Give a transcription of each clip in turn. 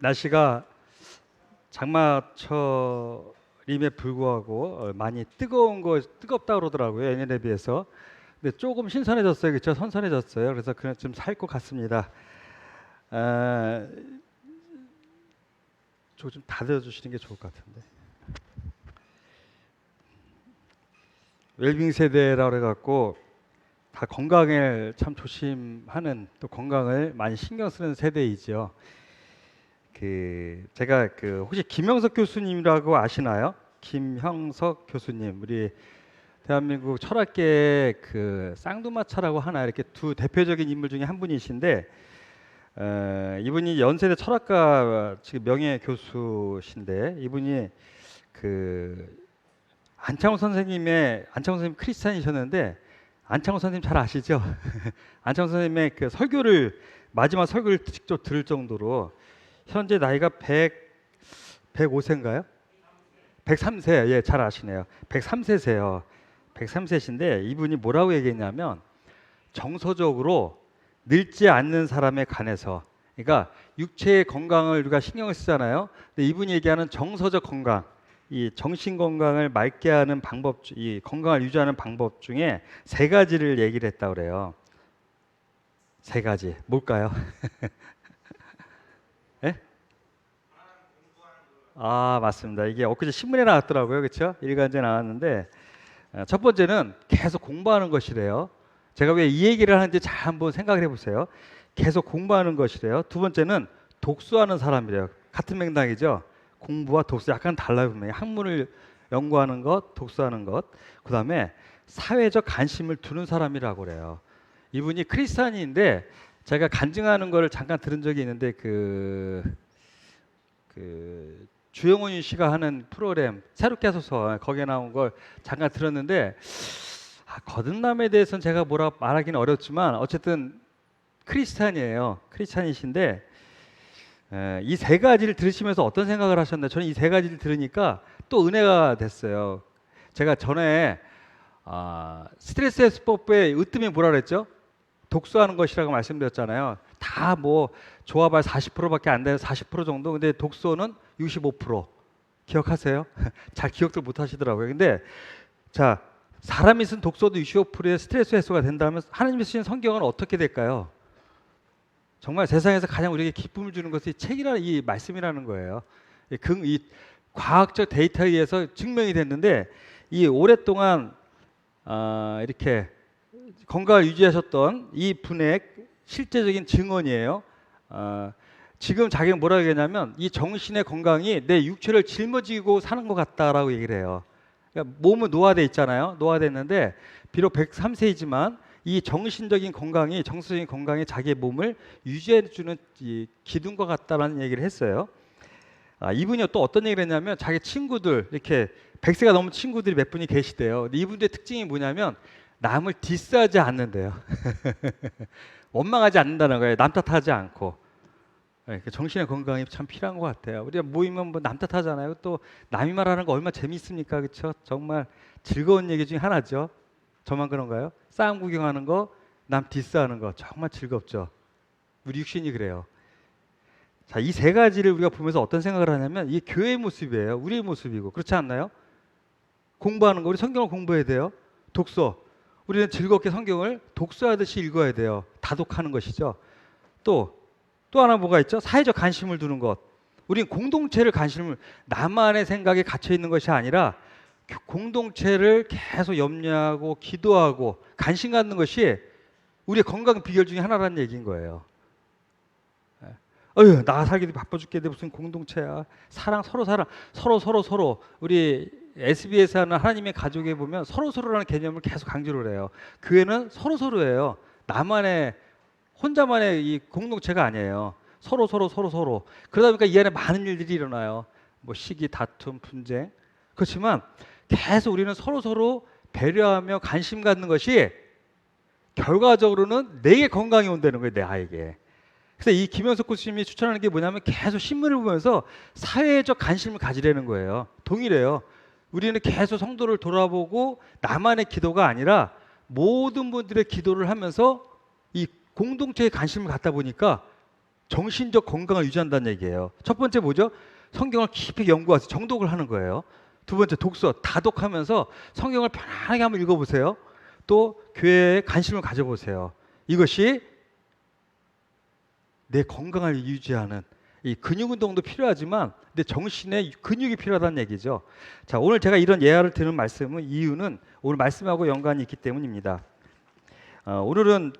날씨가 장마철임에 불구하고 많이 뜨겁다 그러더라고요. 예년에 비해서. 근데 조금 신선해졌어요. 그렇죠? 선선해졌어요. 그래서 그냥 좀 살 것 같습니다. 아, 저거 좀 닫아주시는 게 좋을 것 같은데. 웰빙 세대라고 그래갖고 다 건강을 참 조심하는, 또 건강을 많이 신경 쓰는 세대이죠. 제가 혹시 김형석 교수님이라고 아시나요? 김형석 교수님, 우리 대한민국 철학계의 쌍두마차라고 하나, 이렇게 두 대표적인 인물 중에 한 분이신데, 이분이 연세대 철학과 지금 명예 교수신데, 이분이 안창호 선생님 크리스찬이셨는데, 안창호 선생님 잘 아시죠? 안창호 선생님의 마지막 설교를 직접 들을 정도로 현재 나이가 105세인가요? 103세. 예, 잘 아시네요. 103세세요. 103세신데 이분이 뭐라고 얘기했냐면, 정서적으로 늙지 않는 사람에 관해서, 그러니까 육체의 건강을 우리가 신경을 쓰잖아요. 근데 이분이 얘기하는 정서적 건강, 이 정신 건강을 맑게 하는 방법, 이 건강을 유지하는 방법 중에 세 가지를 얘기를 했다고 그래요. 세 가지. 뭘까요? 예? 아, 맞습니다. 이게 엊그제 신문에 나왔더라고요. 그렇죠? 일간지에 나왔는데, 첫 번째는 계속 공부하는 것이래요. 제가 왜 이 얘기를 하는지 잘 한번 생각을 해보세요. 계속 공부하는 것이래요. 두 번째는 독서하는 사람이래요. 같은 맥락이죠. 공부와 독서 약간 달라요. 분명히 학문을 연구하는 것, 독서하는 것. 그 다음에 사회적 관심을 두는 사람이라고 그래요. 이분이 크리스찬인데, 제가 간증하는 거를 잠깐 들은 적이 있는데, 주영훈 씨가 하는 프로그램 새롭게 하소서, 거기에 나온 걸 잠깐 들었는데, 거듭남에 대해서는 제가 뭐라 말하기는 어렵지만 어쨌든 크리스찬이에요. 크리스찬이신데, 이 세 가지를 들으시면서 어떤 생각을 하셨나요? 저는 이 세 가지를 들으니까 또 은혜가 됐어요. 제가 전에 스트레스 해소법의 으뜸이 뭐라 그랬죠? 독서하는 것이라고 말씀드렸잖아요. 다 뭐 조합할 40%밖에 안 되는 40% 정도. 근데 독서는 65%. 기억하세요? 잘 기억들 못 하시더라고요. 근데 자, 사람이 쓴 독서도 65%의 스트레스 해소가 된다면 하나님이 쓰신 성경은 어떻게 될까요? 정말 세상에서 가장 우리에게 기쁨을 주는 것이 책이라는 이 말씀이라는 거예요. 이 과학적 데이터에 의해서 증명이 됐는데, 이 오랫동안 이렇게 건강을 유지하셨던 이 분의 실제적인 증언이에요. 지금 자기가 뭐라고 얘기하냐면, 이 정신의 건강이 내 육체를 짊어지고 사는 것 같다라고 얘기를 해요. 그러니까 몸은 노화돼 있잖아요. 노화됐는데 비록 103세이지만 이 정신적인 건강이, 정서적인 건강이 자기의 몸을 유지해주는 이 기둥과 같다라는 얘기를 했어요. 이분이 또 어떤 얘기를 했냐면, 자기 친구들, 이렇게 100세가 넘은 친구들이 몇 분이 계시대요. 근데 이분들의 특징이 뭐냐면, 남을 디스하지 않는데요. 원망하지 않는다는 거예요. 남 탓하지 않고. 정신의 건강이 참 필요한 것 같아요. 우리가 모이면 뭐 남 탓하잖아요. 또 남이 말하는 거 얼마나 재미있습니까, 그렇죠? 정말 즐거운 얘기 중에 하나죠. 저만 그런가요? 싸움 구경하는 거, 남 디스하는 거 정말 즐겁죠. 우리 육신이 그래요. 자, 이 세 가지를 우리가 보면서 어떤 생각을 하냐면, 이게 교회의 모습이에요. 우리의 모습이고, 그렇지 않나요? 공부하는 거, 우리 성경을 공부해야 돼요. 독서, 우리는 즐겁게 성경을 독서하듯이 읽어야 돼요. 다독하는 것이죠. 또 하나 뭐가 있죠? 사회적 관심을 두는 것. 우린 공동체를 나만의 생각에 갇혀 있는 것이 아니라 공동체를 계속 염려하고 기도하고 관심 갖는 것이 우리의 건강 비결 중에 하나라는 얘기인 거예요. 나 살기도 바빠 죽겠는데 무슨 공동체야. 서로. 우리 SBS 하는 하나님의 가족에 보면 서로라는 개념을 계속 강조를 해요. 교회는 서로예요. 혼자만의 이 공동체가 아니에요. 서로. 그러다 보니까 이 안에 많은 일들이 일어나요. 뭐 시기, 다툼, 분쟁. 그렇지만 계속 우리는 서로 배려하며 관심 갖는 것이 결과적으로는 내게 건강이 온다는 거예요. 내 아이에게. 그래서 이 김현석 교수님이 추천하는 게 뭐냐면, 계속 신문을 보면서 사회적 관심을 가지려는 거예요. 동일해요. 우리는 계속 성도를 돌아보고 나만의 기도가 아니라 모든 분들의 기도를 하면서 이 공동체에 관심을 갖다 보니까 정신적 건강을 유지한다는 얘기예요. 첫 번째 뭐죠? 성경을 깊이 연구해서 정독을 하는 거예요. 두 번째 독서, 다독하면서 성경을 편안하게 한번 읽어보세요. 또 교회에 관심을 가져보세요. 이것이 내 건강을 유지하는 이 근육 운동도 필요하지만 내 정신의 근육이 필요하다는 얘기죠. 자, 오늘 제가 이런 예화를 드는 말씀은 이유는 오늘 말씀하고 연관이 있기 때문입니다. 오늘은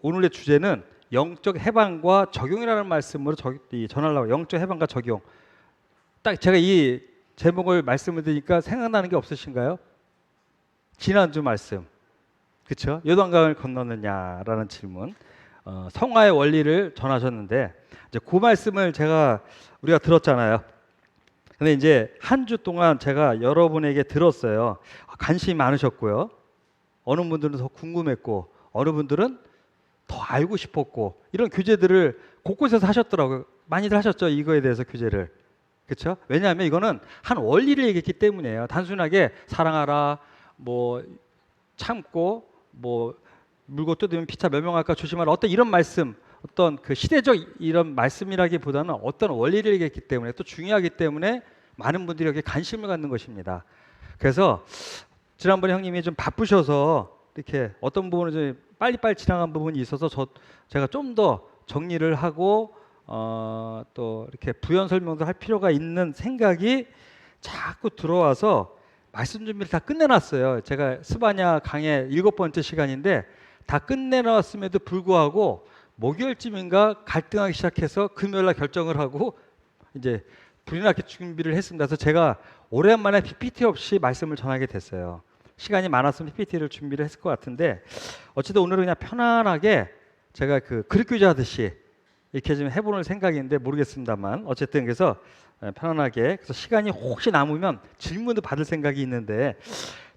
오늘의 주제는 영적 해방과 적용이라는 말씀으로 전하려고. 영적 해방과 적용. 딱 제가 이 제목을 말씀을 드리니까 생각나는 게 없으신가요? 지난주 말씀, 그렇죠? 요단강을 건너느냐라는 질문. 성화의 원리를 전하셨는데 이제 그 말씀을 우리가 들었잖아요. 근데 이제 한 주 동안 제가 여러분에게 들었어요. 관심이 많으셨고요. 어느 분들은 더 궁금했고, 어느 분들은 더 알고 싶었고, 이런 규제들을 곳곳에서 하셨더라고요. 많이들 하셨죠, 이거에 대해서 규제를. 그렇죠? 왜냐하면 이거는 한 원리를 얘기했기 때문이에요. 단순하게 사랑하라, 뭐 참고, 뭐 물고 뜯으면 피차 멸망할까 조심하라, 어떤 이런 말씀, 어떤 그 시대적 이런 말씀이라기보다는 어떤 원리를 얘기했기 때문에, 또 중요하기 때문에 많은 분들이 여기에 관심을 갖는 것입니다. 그래서 지난번에 형님이 좀 바쁘셔서 이렇게 어떤 부분을 좀 빨리빨리 지나간 부분이 있어서 제가 좀 더 정리를 하고 또 이렇게 부연 설명도 할 필요가 있는 생각이 자꾸 들어와서 말씀 준비를 다 끝내놨어요. 제가 스바냐 강의 7번째 시간인데 다 끝내놨음에도 불구하고 목요일쯤인가 갈등하기 시작해서 금요일날 결정을 하고 이제 불이 나게 준비를 했습니다. 그래서 제가 오랜만에 PPT 없이 말씀을 전하게 됐어요. 시간이 많았으면 PPT를 준비를 했을 것 같은데 어쨌든 오늘은 그냥 편안하게 제가 그릭 교재 하듯이 이렇게 좀 해보는 생각인데 모르겠습니다만, 어쨌든 그래서 편안하게, 그래서 시간이 혹시 남으면 질문도 받을 생각이 있는데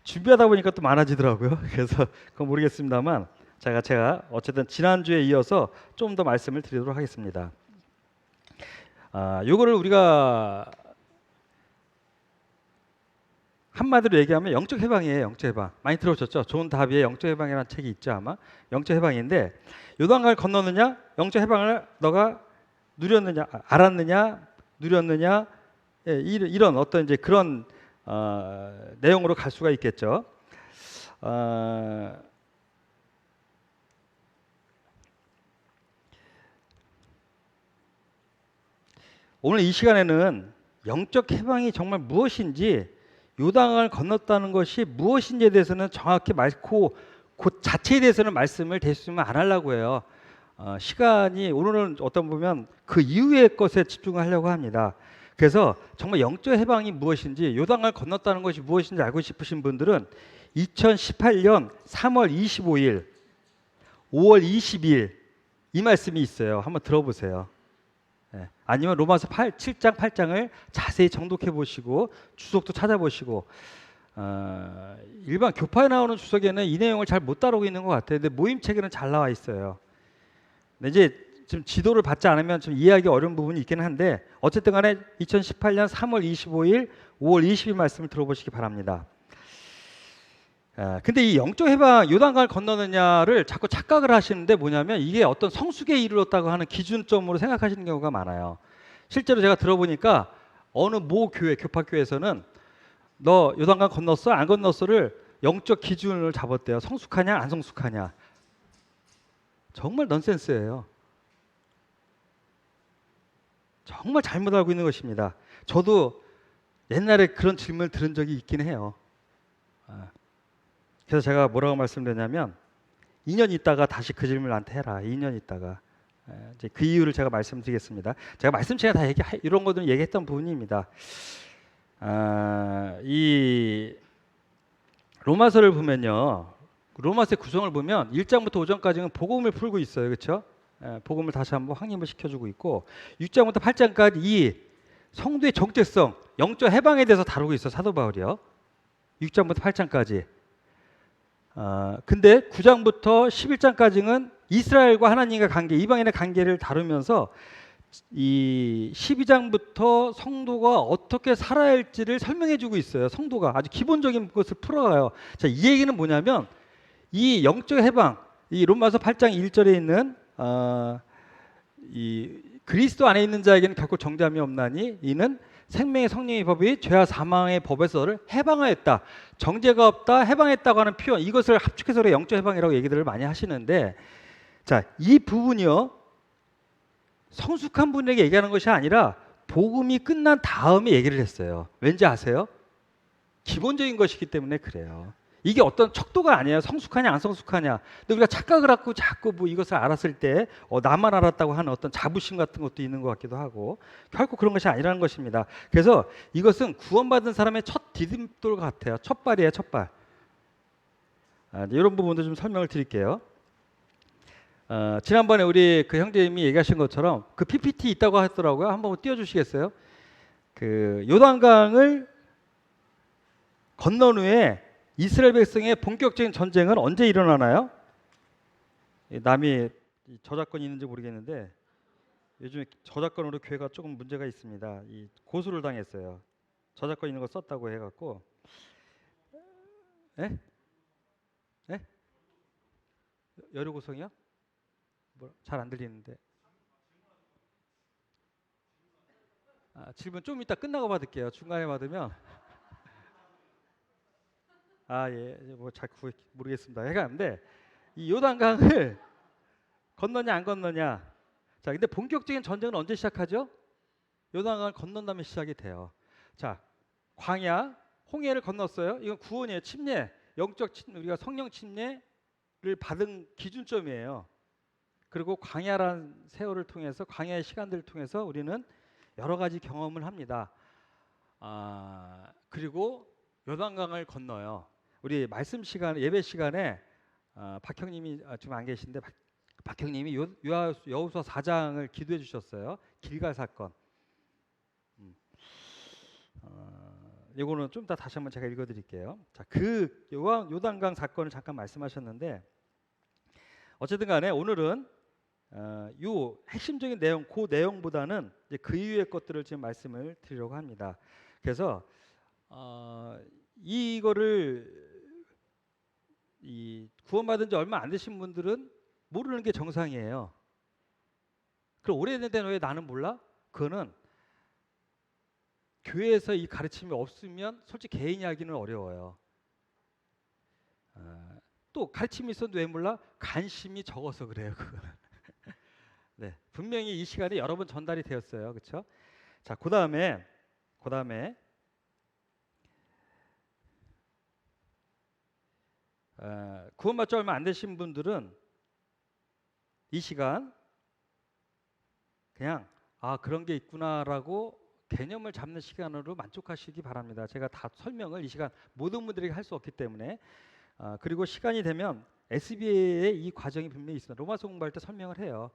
준비하다 보니까 또 많아지더라고요. 그래서 그건 모르겠습니다만 제가 어쨌든 지난주에 이어서 좀 더 말씀을 드리도록 하겠습니다. 요거를 우리가 한마디로 얘기하면 영적 해방이에요. 영적 해방. 많이 들어보셨죠? 존 다비의 영적 해방이라는 책이 있죠, 아마. 영적 해방인데 요단강을 건너느냐, 영적 해방을 너가 누렸느냐, 알았느냐, 누렸느냐, 예, 이런 어떤 이제 그런 내용으로 갈 수가 있겠죠. 오늘 이 시간에는 영적 해방이 정말 무엇인지, 요단강을 건넜다는 것이 무엇인지에 대해서는 정확히 그 자체에 대해서는 말씀을 대수면 안 하려고 해요. 시간이 오늘은 어떤 보면 그 이후의 것에 집중을 하려고 합니다. 그래서 정말 영적 해방이 무엇인지, 요단강을 건넜다는 것이 무엇인지 알고 싶으신 분들은 2018년 3월 25일, 5월 22일 이 말씀이 있어요. 한번 들어보세요. 아니면 로마서 7장 8장을 자세히 정독해 보시고 주석도 찾아보시고, 일반 교파에 나오는 주석에는 이 내용을 잘 못 다루고 있는 것 같아요. 근데 모임책에는 잘 나와 있어요. 근데 이제 지금 지도를 받지 않으면 좀 이해하기 어려운 부분이 있기는 한데, 어쨌든 간에 2018년 3월 25일, 5월 20일 말씀을 들어보시기 바랍니다. 근데 이 영적 해방, 요단강을 건너느냐를 자꾸 착각을 하시는데 뭐냐면 이게 어떤 성숙에 이르렀다고 하는 기준점으로 생각하시는 경우가 많아요. 실제로 제가 들어보니까 어느 모 교회, 교파교회에서는 너 요단강 건넜어? 안 건넜어를 영적 기준을 잡았대요. 성숙하냐, 안 성숙하냐. 정말 넌센스예요. 정말 잘못 알고 있는 것입니다. 저도 옛날에 그런 질문을 들은 적이 있긴 해요. 그래서 제가 뭐라고 말씀드렸냐면 2년 있다가 다시 그 질문을 나한테 해라. 2년 있다가. 이제 그 이유를 제가 말씀드리겠습니다. 제가 말씀 제가 다 이런 것들은 얘기했던 부분입니다. 이 로마서를 보면요, 로마서의 구성을 보면 1장부터 5장까지는 복음을 풀고 있어요, 그렇죠? 복음을 다시 한번 확립을 시켜주고 있고, 6장부터 8장까지 이 성도의 정체성, 영적 해방에 대해서 다루고 있어요, 사도 바울이요. 6장부터 8장까지. 근데 9장부터 11장까지는 이스라엘과 하나님과 관계, 이방인의 관계를 다루면서 이 12장부터 성도가 어떻게 살아야 할지를 설명해 주고 있어요. 성도가 아주 기본적인 것을 풀어가요. 자, 이 얘기는 뭐냐면 이 영적 해방, 이 로마서 8장 1절에 있는 이 그리스도 안에 있는 자에게는 결코 정죄함이 없나니 이는 생명의 성령의 법이 죄와 사망의 법에서 너를 해방하였다. 정죄가 없다, 해방했다고 하는 표현, 이것을 합축해서 영적 해방이라고 얘기들을 많이 하시는데, 자, 이 부분이요, 성숙한 분에게 얘기하는 것이 아니라 복음이 끝난 다음에 얘기를 했어요. 왠지 아세요? 기본적인 것이기 때문에 그래요. 이게 어떤 척도가 아니에요. 성숙하냐 안 성숙하냐. 근데 우리가 착각을 하고 자꾸 뭐 이것을 알았을 때 나만 알았다고 하는 어떤 자부심 같은 것도 있는 것 같기도 하고, 결코 그런 것이 아니라는 것입니다. 그래서 이것은 구원받은 사람의 첫 디딤돌 같아요. 첫 발이에요, 첫 발. 이런 부분도 좀 설명을 드릴게요. 지난번에 우리 그 형제님이 얘기하신 것처럼 그 PPT 있다고 하더라고요. 한번 띄워주시겠어요? 그 요단강을 건넌 후에 이스라엘 백성의 본격적인 전쟁은 언제 일어나나요? 남이 저작권이 있는지 모르겠는데 요즘에 저작권으로 교회가 조금 문제가 있습니다. 이 고소를 당했어요. 저작권 있는 거 썼다고 해갖고. 예? 예? 여료 고성이요? 잘 안 들리는데. 질문 좀 이따 끝나고 받을게요. 중간에 받으면. 예, 뭐 잘 모르겠습니다. 해가는데 이 요단강을 건너냐 안 건너냐. 자, 근데 본격적인 전쟁은 언제 시작하죠? 요단강을 건넌 다음에 시작이 돼요. 자, 광야, 홍해를 건넜어요. 이건 구원이에요. 침례, 영적 우리가 성령 침례를 받은 기준점이에요. 그리고 광야라는 세월을 통해서, 광야의 시간들을 통해서 우리는 여러 가지 경험을 합니다. 그리고 요단강을 건너요. 우리 말씀 시간, 예배 시간에 박 형님이 지금 안 계신데 박 형님이 여호수아 4장을 기도해 주셨어요. 길갈 사건. 이거는 좀 이따 다시 한번 제가 읽어드릴게요. 자, 그 요단강 사건을 잠깐 말씀하셨는데, 어쨌든 간에 오늘은 요 핵심적인 내용, 그 내용보다는 이제 그 이후의 것들을 지금 말씀을 드리려고 합니다. 그래서 이거를 구원받은 지 얼마 안 되신 분들은 모르는 게 정상이에요. 그럼 오래됐는데 왜 나는 몰라? 그거는 교회에서 이 가르침이 없으면 솔직히 개인이 하기는 어려워요. 또 가르침이 있어도 왜 몰라? 관심이 적어서 그래요. 그거는. 네, 분명히 이 시간에 여러 번 전달이 되었어요. 그렇죠? 자, 그다음에 구원받지 얼마 안 되신 분들은 이 시간 그냥 그런 게 있구나라고 개념을 잡는 시간으로 만족하시기 바랍니다. 제가 다 설명을 이 시간 모든 분들에게 할 수 없기 때문에, 그리고 시간이 되면 SBA의 이 과정이 분명히 있습니다. 로마서 공부할 때 설명을 해요.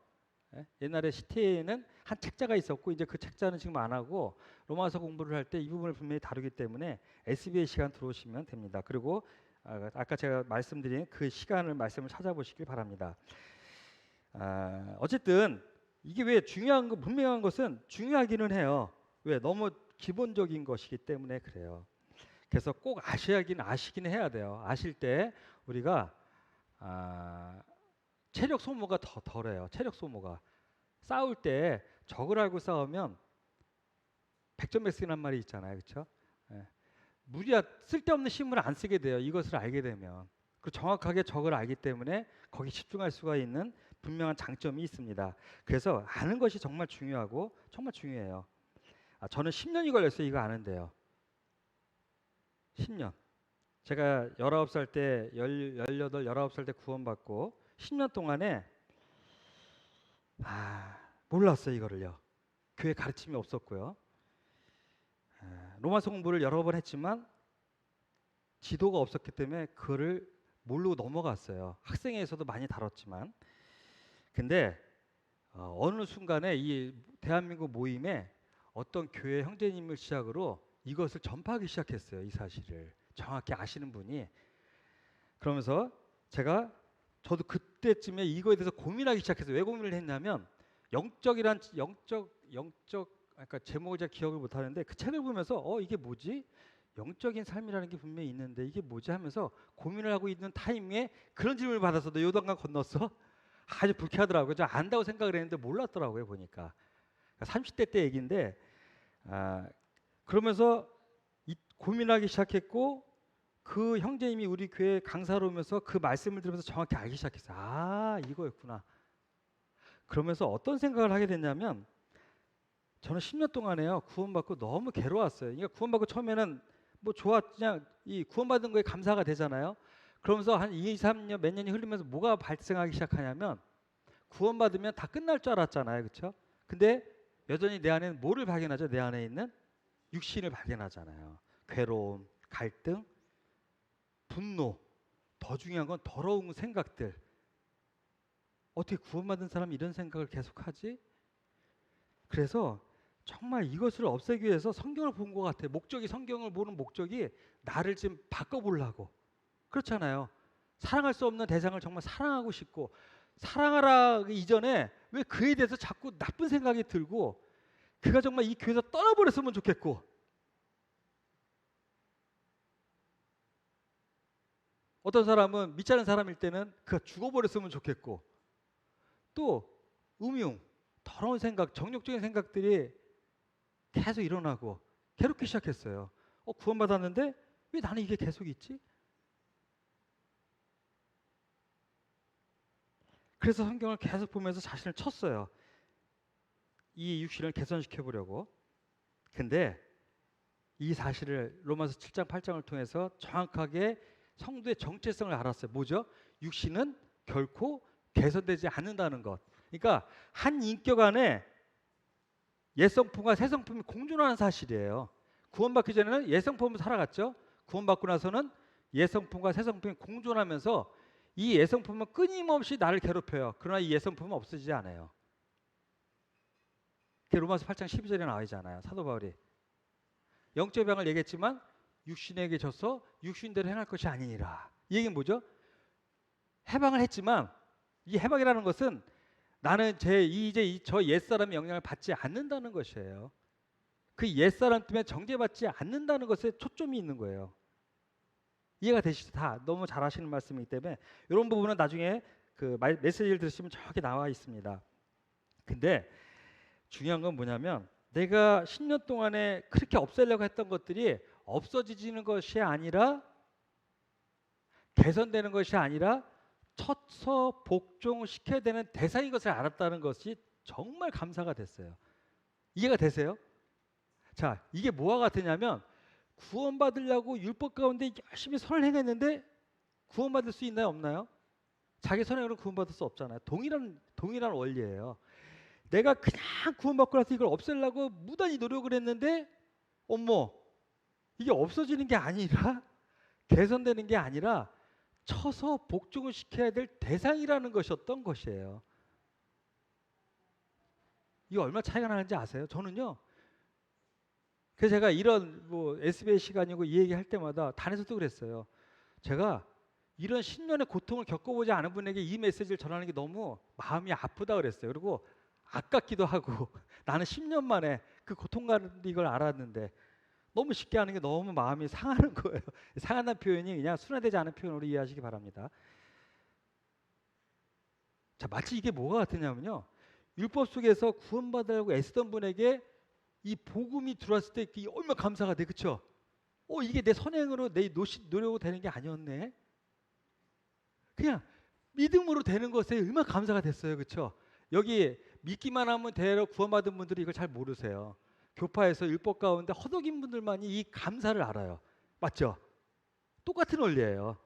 옛날에 시태에는 한 책자가 있었고 이제 그 책자는 지금 안 하고 로마서 공부를 할 때 이 부분을 분명히 다루기 때문에 SBA 시간 들어오시면 됩니다. 그리고 아까 제가 말씀드린 그 시간을 말씀을 찾아보시길 바랍니다. 어쨌든 이게 왜 중요한 거, 분명한 것은 중요하기는 해요. 왜? 너무 기본적인 것이기 때문에 그래요. 그래서 꼭 아시긴 해야 돼요. 아실 때 우리가 체력 소모가 더 덜해요. 체력 소모가. 싸울 때 적을 알고 싸우면 백전백승이란 말이 있잖아요. 그렇죠? 쓸데없는 힘을 안 쓰게 돼요. 이것을 알게 되면. 그리고 정확하게 적을 알기 때문에 거기 집중할 수가 있는 분명한 장점이 있습니다. 그래서 아는 것이 정말 중요하고 정말 중요해요. 저는 10년이 걸렸어요. 이거 아는데요. 10년. 제가 19살 때 19살 때 구원받고 10년 동안에 몰랐어요. 이거를요. 교회 가르침이 없었고요. 로마서 공부를 여러 번 했지만 지도가 없었기 때문에 그거를 모르고 넘어갔어요. 학생회에서도 많이 다뤘지만. 근데 어느 순간에 이 대한민국 모임에 어떤 교회 형제님을 시작으로 이것을 전파하기 시작했어요. 이 사실을 정확히 아시는 분이. 그러면서 저도 그때쯤에 이거에 대해서 고민하기 시작했어요. 왜 고민을 했냐면 영적 그러니까 제목을 제가 기억을 못 하는데 그 책을 보면서 이게 뭐지? 영적인 삶이라는 게 분명히 있는데 이게 뭐지 하면서 고민을 하고 있는 타이밍에 그런 질문을 받았어. 너 요단강 건넜어? 아주 불쾌하더라고요. 저 안다고 생각을 했는데 몰랐더라고요, 보니까. 30대 때 얘기인데, 그러면서 고민하기 시작했고, 그 형제님이 우리 교회 강사로 오면서 그 말씀을 들으면서 정확히 알기 시작했어요. 아, 이거였구나. 그러면서 어떤 생각을 하게 됐냐면, 저는 10년 동안에요, 구원받고 너무 괴로웠어요. 그러니까 구원받고 처음에는 뭐 그냥 이 구원받은 거에 감사가 되잖아요. 그러면서 한 2, 3년 몇 년이 흐르면서 뭐가 발생하기 시작하냐면, 구원받으면 다 끝날 줄 알았잖아요. 그렇죠? 근데 여전히 내 안에는 뭐를 발견하죠? 내 안에 있는 육신을 발견하잖아요. 괴로움, 갈등, 분노, 더 중요한 건 더러운 생각들. 어떻게 구원받은 사람이 이런 생각을 계속하지? 그래서 정말 이것을 없애기 위해서 성경을 본 것 같아요. 성경을 보는 목적이 나를 지금 바꿔보려고. 그렇잖아요. 사랑할 수 없는 대상을 정말 사랑하고 싶고, 사랑하라 이전에 왜 그에 대해서 자꾸 나쁜 생각이 들고, 그가 정말 이 교회에서 떠나버렸으면 좋겠고, 어떤 사람은 믿지 않은 사람일 때는 그가 죽어버렸으면 좋겠고, 또 음흉, 더러운 생각, 정욕적인 생각들이 계속 일어나고 괴롭기 시작했어요. 구원받았는데 왜 나는 이게 계속 있지? 그래서 성경을 계속 보면서 자신을 쳤어요. 이 육신을 개선시켜 보려고. 근데 이 사실을 로마서 7장 8장을 통해서 정확하게 성도의 정체성을 알았어요. 뭐죠? 육신은 결코 개선되지 않는다는 것. 그러니까 한 인격 안에 옛 성품과 새 성품이 공존하는 사실이에요. 구원받기 전에는 옛 성품으로 살아갔죠. 구원받고 나서는 옛 성품과 새 성품이 공존하면서 이 옛 성품은 끊임없이 나를 괴롭혀요. 그러나 이 옛 성품은 없어지지 않아요. 그게 로마서 8장 12절에 나와 있잖아요. 사도 바울이 영적 해방을 얘기했지만 육신에게 져서 육신대로 행할 것이 아니니라. 이 얘기는 뭐죠? 해방을 했지만 이 해방이라는 것은 나는 이제 저 옛사람의 영향을 받지 않는다는 것이에요. 그 옛사람 때문에 정죄받지 않는다는 것에 초점이 있는 거예요. 이해가 되시죠? 다 너무 잘 하시는 말씀이기 때문에 이런 부분은 나중에 그 메시지를 들으시면 저기 나와 있습니다. 근데 중요한 건 뭐냐면 내가 10년 동안에 그렇게 없애려고 했던 것들이 없어지는 것이 아니라 개선되는 것이 아니라 쳐서 복종시켜야 되는 대상인 것을 알았다는 것이 정말 감사가 됐어요. 이해가 되세요? 자, 이게 뭐와 같으냐면 구원받으려고 율법 가운데 열심히 선을 행했는데 구원받을 수 있나요? 없나요? 자기 선행으로 구원받을 수 없잖아요. 동일한 원리예요. 내가 그냥 구원받고 나서 이걸 없애려고 무단히 노력을 했는데 이게 없어지는 게 아니라 개선되는 게 아니라 쳐서 복종을 시켜야 될 대상이라는 것이었던 것이에요. 이거 얼마나 차이가 나는지 아세요? 저는요. 그래서 제가 이런 SBS 시간이고 이 얘기할 때마다 단에서도 그랬어요. 제가 이런 10년의 고통을 겪어보지 않은 분에게 이 메시지를 전하는 게 너무 마음이 아프다 그랬어요. 그리고 아깝기도 하고 나는 10년 만에 그 고통감 이걸 알았는데 너무 쉽게 하는 게 너무 마음이 상하는 거예요. 상한다는 표현이 그냥 순화되지 않은 표현으로 이해하시기 바랍니다. 자, 마치 이게 뭐가 같으냐면요. 율법 속에서 구원받으려고 애쓰던 분에게 이 복음이 들어왔을 때 얼마나 감사가 돼. 그렇죠? 이게 내 선행으로 내 노력으로 되는 게 아니었네. 그냥 믿음으로 되는 것에 얼마나 감사가 됐어요. 그렇죠? 여기 믿기만 하면 되려 구원받은 분들이 이걸 잘 모르세요. 교파에서 율법 가운데 허덕인 분들만이 이 감사를 알아요. 맞죠? 똑같은 원리예요.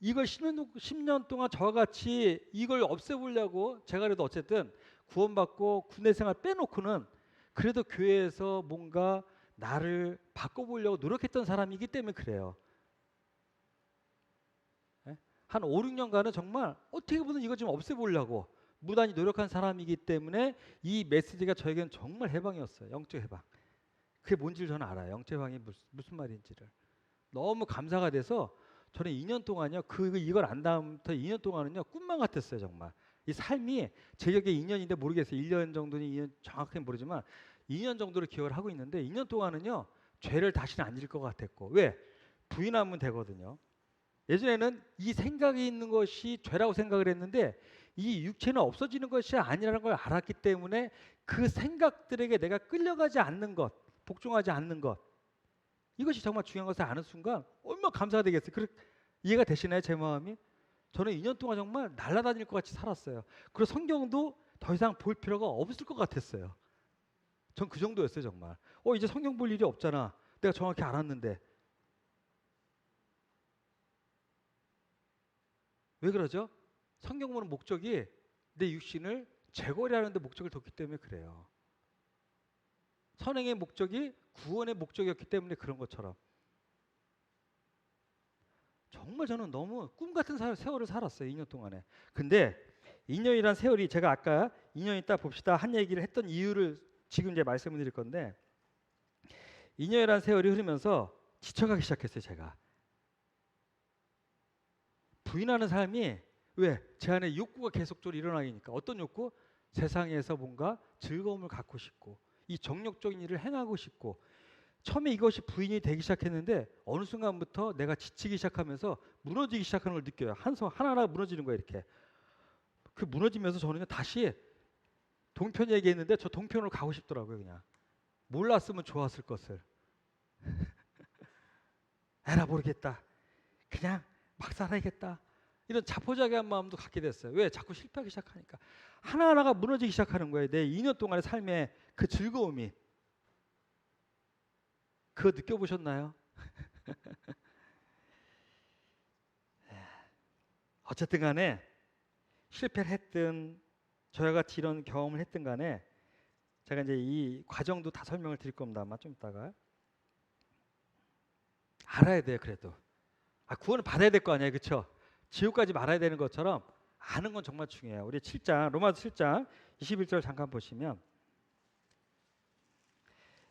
이걸 10년 동안 저와 같이 이걸 없애보려고 제가 그래도 어쨌든 구원받고 군대 생활 빼놓고는 그래도 교회에서 뭔가 나를 바꿔보려고 노력했던 사람이기 때문에 그래요. 한 5, 6년간은 정말 어떻게 보면 이거 좀 없애보려고 무단히 노력한 사람이기 때문에 이 메시지가 저에게는 정말 해방이었어요. 영적 해방. 그게 뭔지를 저는 알아요. 영적 해방이 무슨 말인지를. 너무 감사가 돼서 저는 2년 동안요. 이걸 안 다음부터 2년 동안은요. 꿈만 같았어요. 정말. 이 삶이 제 기억에 2년인데 모르겠어요. 1년 정도는 2년 정확하게 모르지만 2년 정도를 기억을 하고 있는데 2년 동안은요. 죄를 다시는 안 질 것 같았고. 왜? 부인하면 되거든요. 예전에는 이 생각이 있는 것이 죄라고 생각을 했는데 이 육체는 없어지는 것이 아니라는 걸 알았기 때문에 그 생각들에게 내가 끌려가지 않는 것, 복종하지 않는 것, 이것이 정말 중요한 것을 아는 순간 얼마나 감사가 되겠어요. 이해가 되시나요? 제 마음이? 저는 2년 동안 정말 날아다닐 것 같이 살았어요. 그리고 성경도 더 이상 볼 필요가 없을 것 같았어요. 전 그 정도였어요, 정말. 이제 성경 볼 일이 없잖아. 내가 정확히 알았는데. 왜 그러죠? 성경 보는 목적이 내 육신을 제거하려는 데 목적을 뒀기 때문에 그래요. 선행의 목적이 구원의 목적이었기 때문에 그런 것처럼. 정말 저는 너무 꿈 같은 세월을 살았어요. 2년 동안에. 근데 2년이란 세월이 제가 아까 2년 있다 봅시다 한 얘기를 했던 이유를 지금 이제 말씀을 드릴 건데 2년이란 세월이 흐르면서 지쳐가기 시작했어요. 제가. 부인하는 삶이 왜? 제 안에 욕구가 계속적으로 일어나니까. 어떤 욕구? 세상에서 뭔가 즐거움을 갖고 싶고 이 정욕적인 일을 행하고 싶고 처음에 이것이 부인이 되기 시작했는데 어느 순간부터 내가 지치기 시작하면서 무너지기 시작하는 걸 느껴요. 하나하나 무너지는 거예요. 이렇게. 그 무너지면서 저는 다시 동편 얘기했는데 저 동편으로 가고 싶더라고요. 그냥. 몰랐으면 좋았을 것을. 에라 모르겠다. 그냥 막 살아야겠다. 이런 자포자기한 마음도 갖게 됐어요. 왜? 자꾸 실패하기 시작하니까. 하나하나가 무너지기 시작하는 거예요. 내 2년 동안의 삶의 그 즐거움이. 그거 느껴보셨나요? 어쨌든 간에 실패를 했든 저와 같이 이런 경험을 했든 간에 제가 이제 이 과정도 다 설명을 드릴 겁니다. 아마 좀 이따가. 알아야 돼요. 그래도. 구원을 받아야 될 거 아니에요. 그렇죠? 지옥까지 말아야 되는 것처럼 아는 건 정말 중요해요. 우리 7장 로마서 7장 21절 잠깐 보시면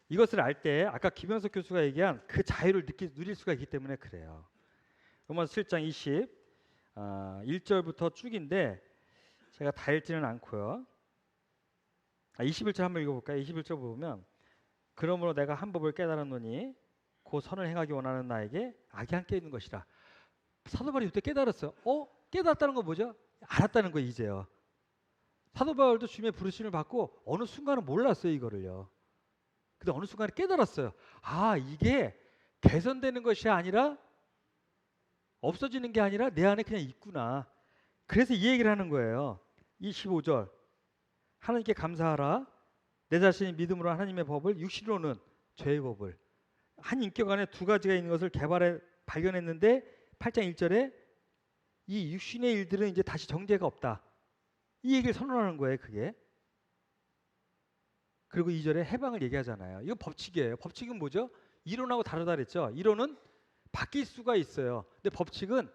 이것을 알 때 아까 김영석 교수가 얘기한 그 자유를 누릴 수가 있기 때문에 그래요. 로마서 7장 1절부터 쭉인데 제가 다 읽지는 않고요. 21절 한번 읽어볼까요? 21절 보면 그러므로 내가 한 법을 깨달았노니 그 선을 행하기 원하는 나에게 악이 함께 있는 것이라. 사도 바울이 이때 깨달았어요. 깨달았다는 건 뭐죠? 알았다는 거 이제요. 사도 바울도 주님의 부르심을 받고 어느 순간은 몰랐어요 이거를요. 근데 어느 순간에 깨달았어요. 이게 개선되는 것이 아니라 없어지는 게 아니라 내 안에 그냥 있구나. 그래서 이 얘기를 하는 거예요. 25절 하나님께 감사하라. 내 자신이 믿음으로 하나님의 법을 육신으로는 죄의 법을 한 인격 안에 두 가지가 있는 것을 발견했는데 8장 1절에 이 육신의 일들은 이제 다시 정죄가 없다. 이 얘기를 선언하는 거예요. 그게. 그리고 2절에 해방을 얘기하잖아요. 이거 법칙이에요. 법칙은 뭐죠? 이론하고 다르다 그랬죠. 이론은 바뀔 수가 있어요. 근데 법칙은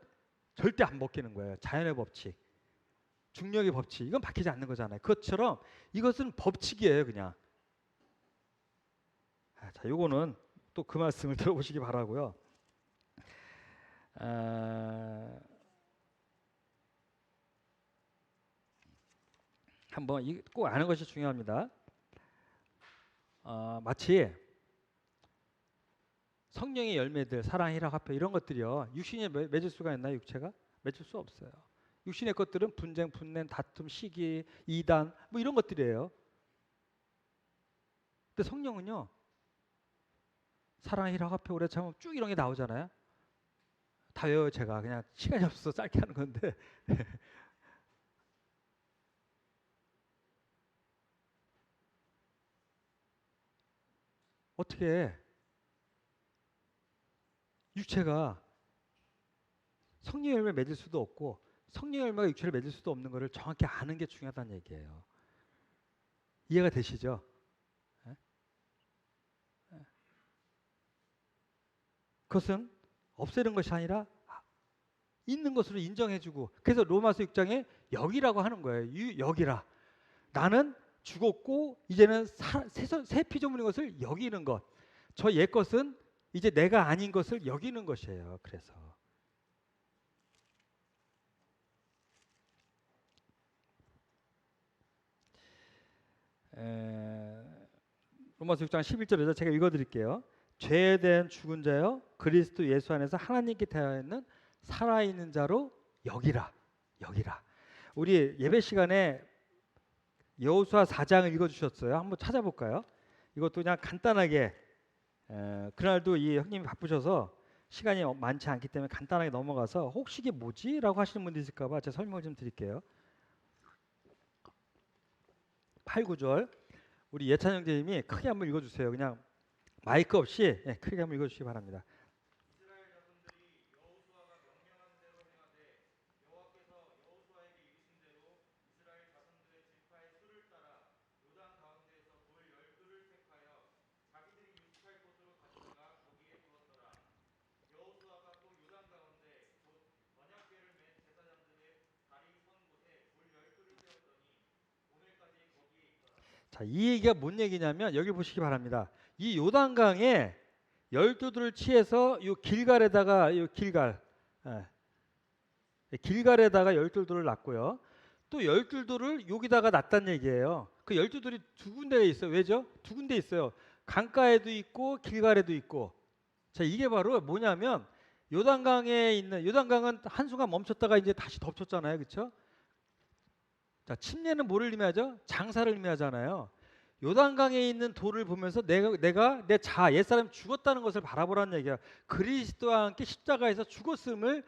절대 안 바뀌는 거예요. 자연의 법칙. 중력의 법칙. 이건 바뀌지 않는 거잖아요. 그것처럼 이것은 법칙이에요. 그냥. 자, 요거는 또 그 말씀을 들어보시기 바라고요. 한번 꼭 아는 것이 중요합니다. 마치 성령의 열매들, 사랑, 희락, 화평 이런 것들이요. 육신에 맺을 수가 있나요? 육체가? 맺을 수 없어요. 육신의 것들은 분쟁, 분냄, 다툼, 시기, 이단 뭐 이런 것들이에요. 근데 성령은요. 사랑, 희락, 화평, 오래 참음 쭉 이런 게 나오잖아요. 다 외워요. 제가 그냥 시간이 없어서 짧게 하는 건데 어떻게 육체가 성령의 열매를 맺을 수도 없고 성령의 열매가 육체를 맺을 수도 없는 것을 정확히 아는 게 중요하다는 얘기예요. 이해가 되시죠? 그것은 없애는 것이 아니라 있는 것으로 인정해주고 그래서 로마서 6장에 여기라고 하는 거예요. 여기라. 나는 죽었고 이제는 새 피조물인 것을 여기는 것. 저 옛 것은 이제 내가 아닌 것을 여기는 것이에요. 그래서 로마서 6장 11절에서 제가 읽어드릴게요. 죄에 대한 죽은 자여 그리스도 예수 안에서 하나님께 대하여 있는 살아있는 자로 여기라. 우리 예배 시간에 여호수아 4장을 읽어주셨어요. 한번 찾아볼까요? 이것도 그냥 간단하게 그날도 이 형님이 바쁘셔서 시간이 많지 않기 때문에 간단하게 넘어가서 혹시 이게 뭐지? 라고 하시는 분들 있을까 봐 제가 설명을 좀 드릴게요. 8, 9절 우리 예찬 형제님이 크게 한번 읽어주세요. 그냥 마이크 없이 크게 한번 읽어주시기 바랍니다. 자, 이 얘기가 뭔 얘기냐면 여기 보시기 바랍니다. 이 요단강에 열두들을 취해서 요 길갈에다가 요 길갈에다가 열둘들을 놨고요. 또 열둘들을 여기다가 놨단 얘기예요. 그 열둘들이 두 군데에 있어요. 왜죠? 두 군데 있어요. 강가에도 있고 길갈에도 있고. 자, 이게 바로 뭐냐면 요단강에 있는 요단강은 한순간 멈췄다가 이제 다시 덮쳤잖아요. 그렇죠? 자, 침례는 뭐를 의미하죠? 장사를 의미하잖아요. 요단강에 있는 돌을 보면서 내가 내 옛사람이 죽었다는 것을 바라보라는 얘기야. 그리스도와 함께 십자가에서 죽었음을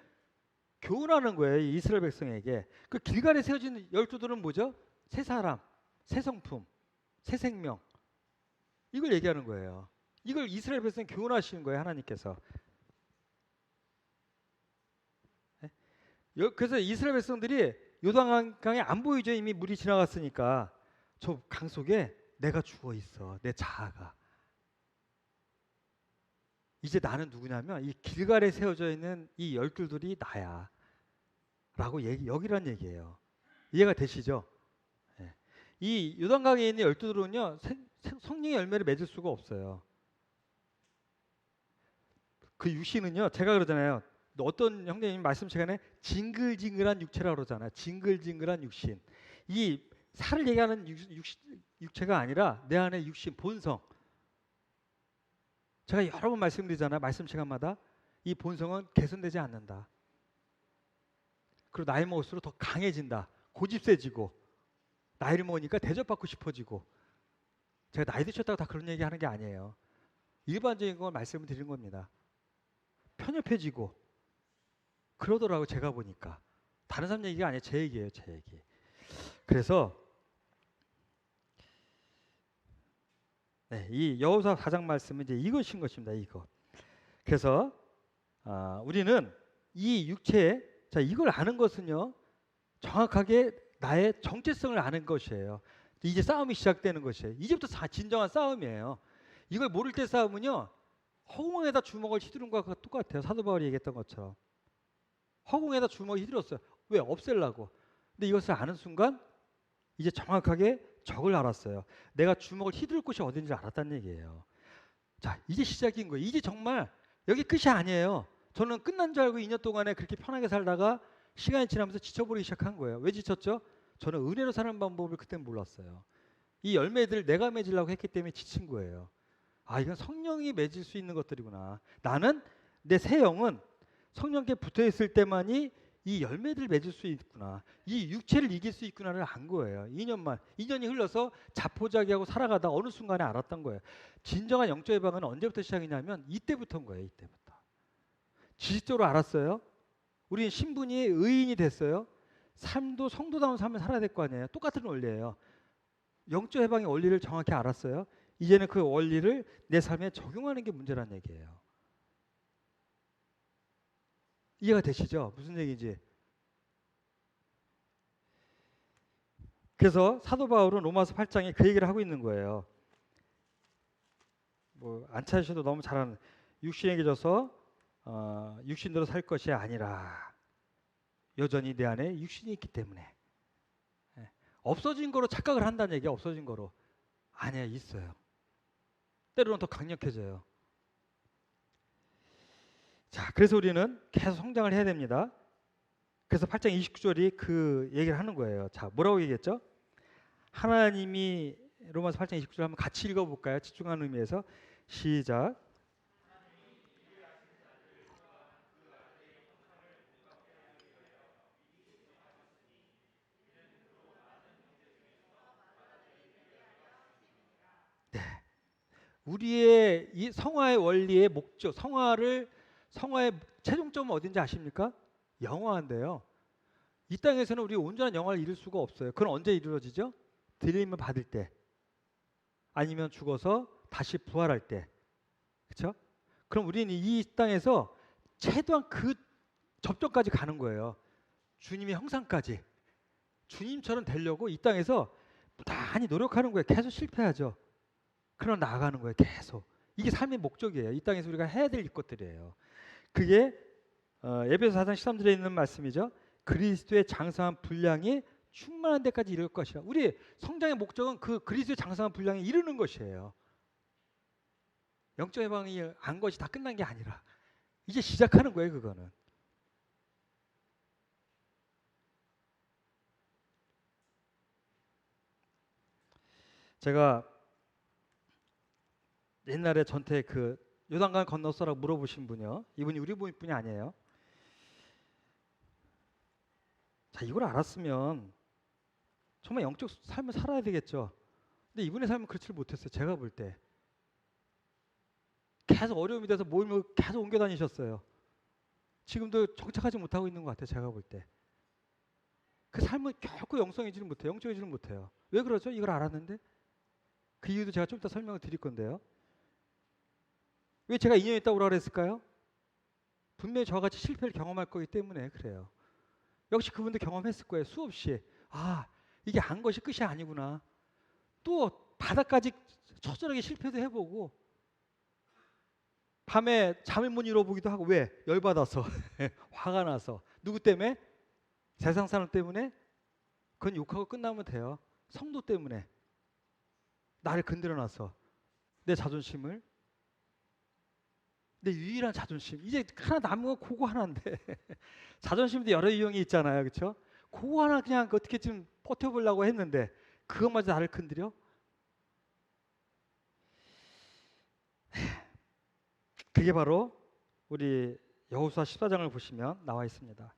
교훈하는 거예요. 이 이스라엘 백성에게. 그 길갈에 세워진 12돌은 뭐죠? 새 사람, 새 성품, 새 생명. 이걸 얘기하는 거예요. 이걸 이스라엘 백성에 교훈하시는 거예요. 하나님께서. 그래서 이스라엘 백성들이 요단강에 안 보이죠. 이미 물이 지나갔으니까. 저 강 속에 내가 죽어 있어. 내 자아가. 이제 나는 누구냐면 이 길갈에 세워져 있는 이 열둘들이 나야. 라고 여기란 얘기예요. 이해가 되시죠? 네. 이 요단강에 있는 열둘들은요. 성령의 열매를 맺을 수가 없어요. 그 육신은요. 제가 그러잖아요. 어떤 형제님 말씀 시간에 징글징글한 육체라고 그러잖아요. 징글징글한 육신. 이 살을 얘기하는 육체가 아니라 내 안에 육신, 본성. 제가 여러 번 말씀드리잖아요. 말씀 시간마다. 이 본성은 개선되지 않는다. 그리고 나이 먹을수록 더 강해진다. 고집세지고. 나이를 먹으니까 대접받고 싶어지고. 제가 나이 드셨다고 다 그런 얘기 하는 게 아니에요. 일반적인 걸 말씀을 드리는 겁니다. 편협해지고. 그러더라고요. 제가 보니까. 다른 사람 얘기가 아니에요. 제 얘기예요. 제 얘기. 그래서 네, 이 여호수아 4장 말씀은 이제 이것인 것입니다. 이거. 그래서 우리는 이 육체, 자 이걸 아는 것은요 정확하게 나의 정체성을 아는 것이에요. 이제 싸움이 시작되는 것이에요. 이제부터 진정한 싸움이에요. 이걸 모를 때 싸움은요 허공에다 주먹을 휘두른 것과 똑같아요. 사도 바울이 얘기했던 것처럼 허공에다 주먹을 휘둘렀어요. 왜? 없애려고. 근데 이것을 아는 순간 이제 정확하게 적을 알았어요. 내가 주먹을 휘두를 곳이 어딘지 알았다는 얘기예요. 자, 이제 시작인 거예요. 이제 정말 여기 끝이 아니에요. 저는 끝난 줄 알고 2년 동안에 그렇게 편하게 살다가 시간이 지나면서 지쳐버리기 시작한 거예요. 왜 지쳤죠? 저는 은혜로 사는 방법을 그때 몰랐어요. 이 열매들을 내가 맺으려고 했기 때문에 지친 거예요. 아, 이건 성령이 맺을 수 있는 것들이구나. 나는 내 새 영은 성령께 붙어 있을 때만이 이 열매들을 맺을 수 있구나. 이 육체를 이길 수 있구나를 안 거예요. 2년이 흘러서 자포자기하고 살아가다 어느 순간에 알았던 거예요. 진정한 영적 예방은 언제부터 시작이냐면 이때부터인 거예요. 이때부터. 지식적으로 알았어요. 우리는 신분이 의인이 됐어요. 삶도 성도다운 삶을 살아야 될 거 아니에요. 똑같은 원리예요. 영적 해방의 원리를 정확히 알았어요. 이제는 그 원리를 내 삶에 적용하는 게 문제란 얘기예요. 이해가 되시죠? 무슨 얘기인지. 그래서 사도 바울은 로마서 8장에 그 얘기를 하고 있는 거예요. 뭐 안 찾으셔도 너무 잘하는 육신에게 져서 육신대로 살 것이 아니라 여전히 내 안에 육신이 있기 때문에 없어진 거로 착각을 한다는 얘기야. 없어진 거로. 아니야, 있어요. 때로는 더 강력해져요. 자, 그래서 우리는 계속 성장을 해야 됩니다. 그래서 8장 29절이 그 얘기를 하는 거예요. 자, 뭐라고 얘기했죠? 하나님이 로마서 8장 29절 한번 같이 읽어볼까요? 집중하는 의미에서 시작. 우리의 이 성화의 원리의 목적, 성화의 최종점은 어딘지 아십니까? 영화인데요. 이 땅에서는 우리 온전한 영화를 이룰 수가 없어요. 그건 언제 이루어지죠? 들림을 받을 때, 아니면 죽어서 다시 부활할 때, 그렇죠? 그럼 우리는 이 땅에서 최대한 그 접점까지 가는 거예요. 주님의 형상까지. 주님처럼 되려고 이 땅에서 부단히 노력하는 거예요. 계속 실패하죠. 그러나 나아가는 거예요. 계속. 이게 삶의 목적이에요. 이 땅에서 우리가 해야 될 것들이에요. 그게 에베소 4장 13절에 있는 말씀이죠. 그리스도의 장성한 분량이 충만한 데까지 이를 것이라. 우리 성장의 목적은 그 그리스도의 장성한 분량에 이르는 것이에요. 영적 해방이 안 것이 다 끝난 게 아니라 이제 시작하는 거예요. 그거는. 제가 옛날에 전태 그 요단강 건넜어라고 물어보신 분이요. 이분이 우리 분이 아니에요. 자, 이걸 알았으면 정말 영적 삶을 살아야 되겠죠. 근데 이분의 삶은 그렇지 못했어요. 제가 볼 때. 계속 어려움이 돼서 모임을 계속 옮겨 다니셨어요. 지금도 정착하지 못하고 있는 것 같아요. 제가 볼 때. 그 삶은 결코 영성이지는 못해요. 영적이지는 못해요. 왜 그러죠? 이걸 알았는데. 그 이유도 제가 좀 이따 설명을 드릴 건데요. 왜 제가 2년 있다고 그랬을까요? 분명히 저같이 실패를 경험할 거기 때문에 그래요. 역시 그분도 경험했을 거예요. 수없이. 아, 이게 안 것이 끝이 아니구나. 또 바닥까지 처절하게 실패도 해보고 밤에 잠을 못 이뤄보기도 하고. 왜? 열받아서 화가 나서. 누구 때문에? 세상 사람 때문에? 그건 욕하고 끝나면 돼요. 성도 때문에. 나를 건드려놔서 내 자존심을, 내 유일한 자존심. 이제 하나 남은 건 그거 하나인데 자존심도 여러 유형이 있잖아요. 그렇죠? 그거 하나 그냥 어떻게 좀 버텨보려고 했는데 그것마저 나를 건드려? 그게 바로 우리 여호수아 14장을 보시면 나와 있습니다.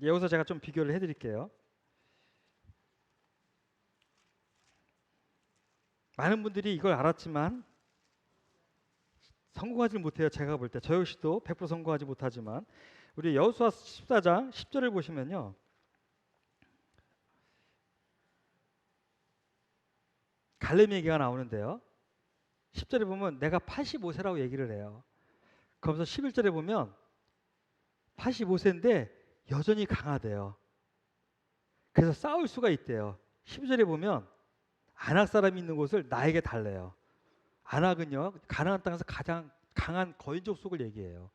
여호수아 제가 좀 비교를 해드릴게요. 많은 분들이 이걸 알았지만 성공하지 못해요. 제가 볼 때. 저 역시도 100% 성공하지 못하지만 우리 여호수아 14장 10절을 보시면요. 갈렙 얘기가 나오는데요. 10절에 보면 내가 85세라고 얘기를 해요. 그러면서 11절에 보면 85세인데 여전히 강하대요. 그래서 싸울 수가 있대요. 12절에 보면 아낙 사람이 있는 곳을 나에게 달래요. 아낙은요, 가나안 땅에서 가장 강한 거인 족속을 얘기해요.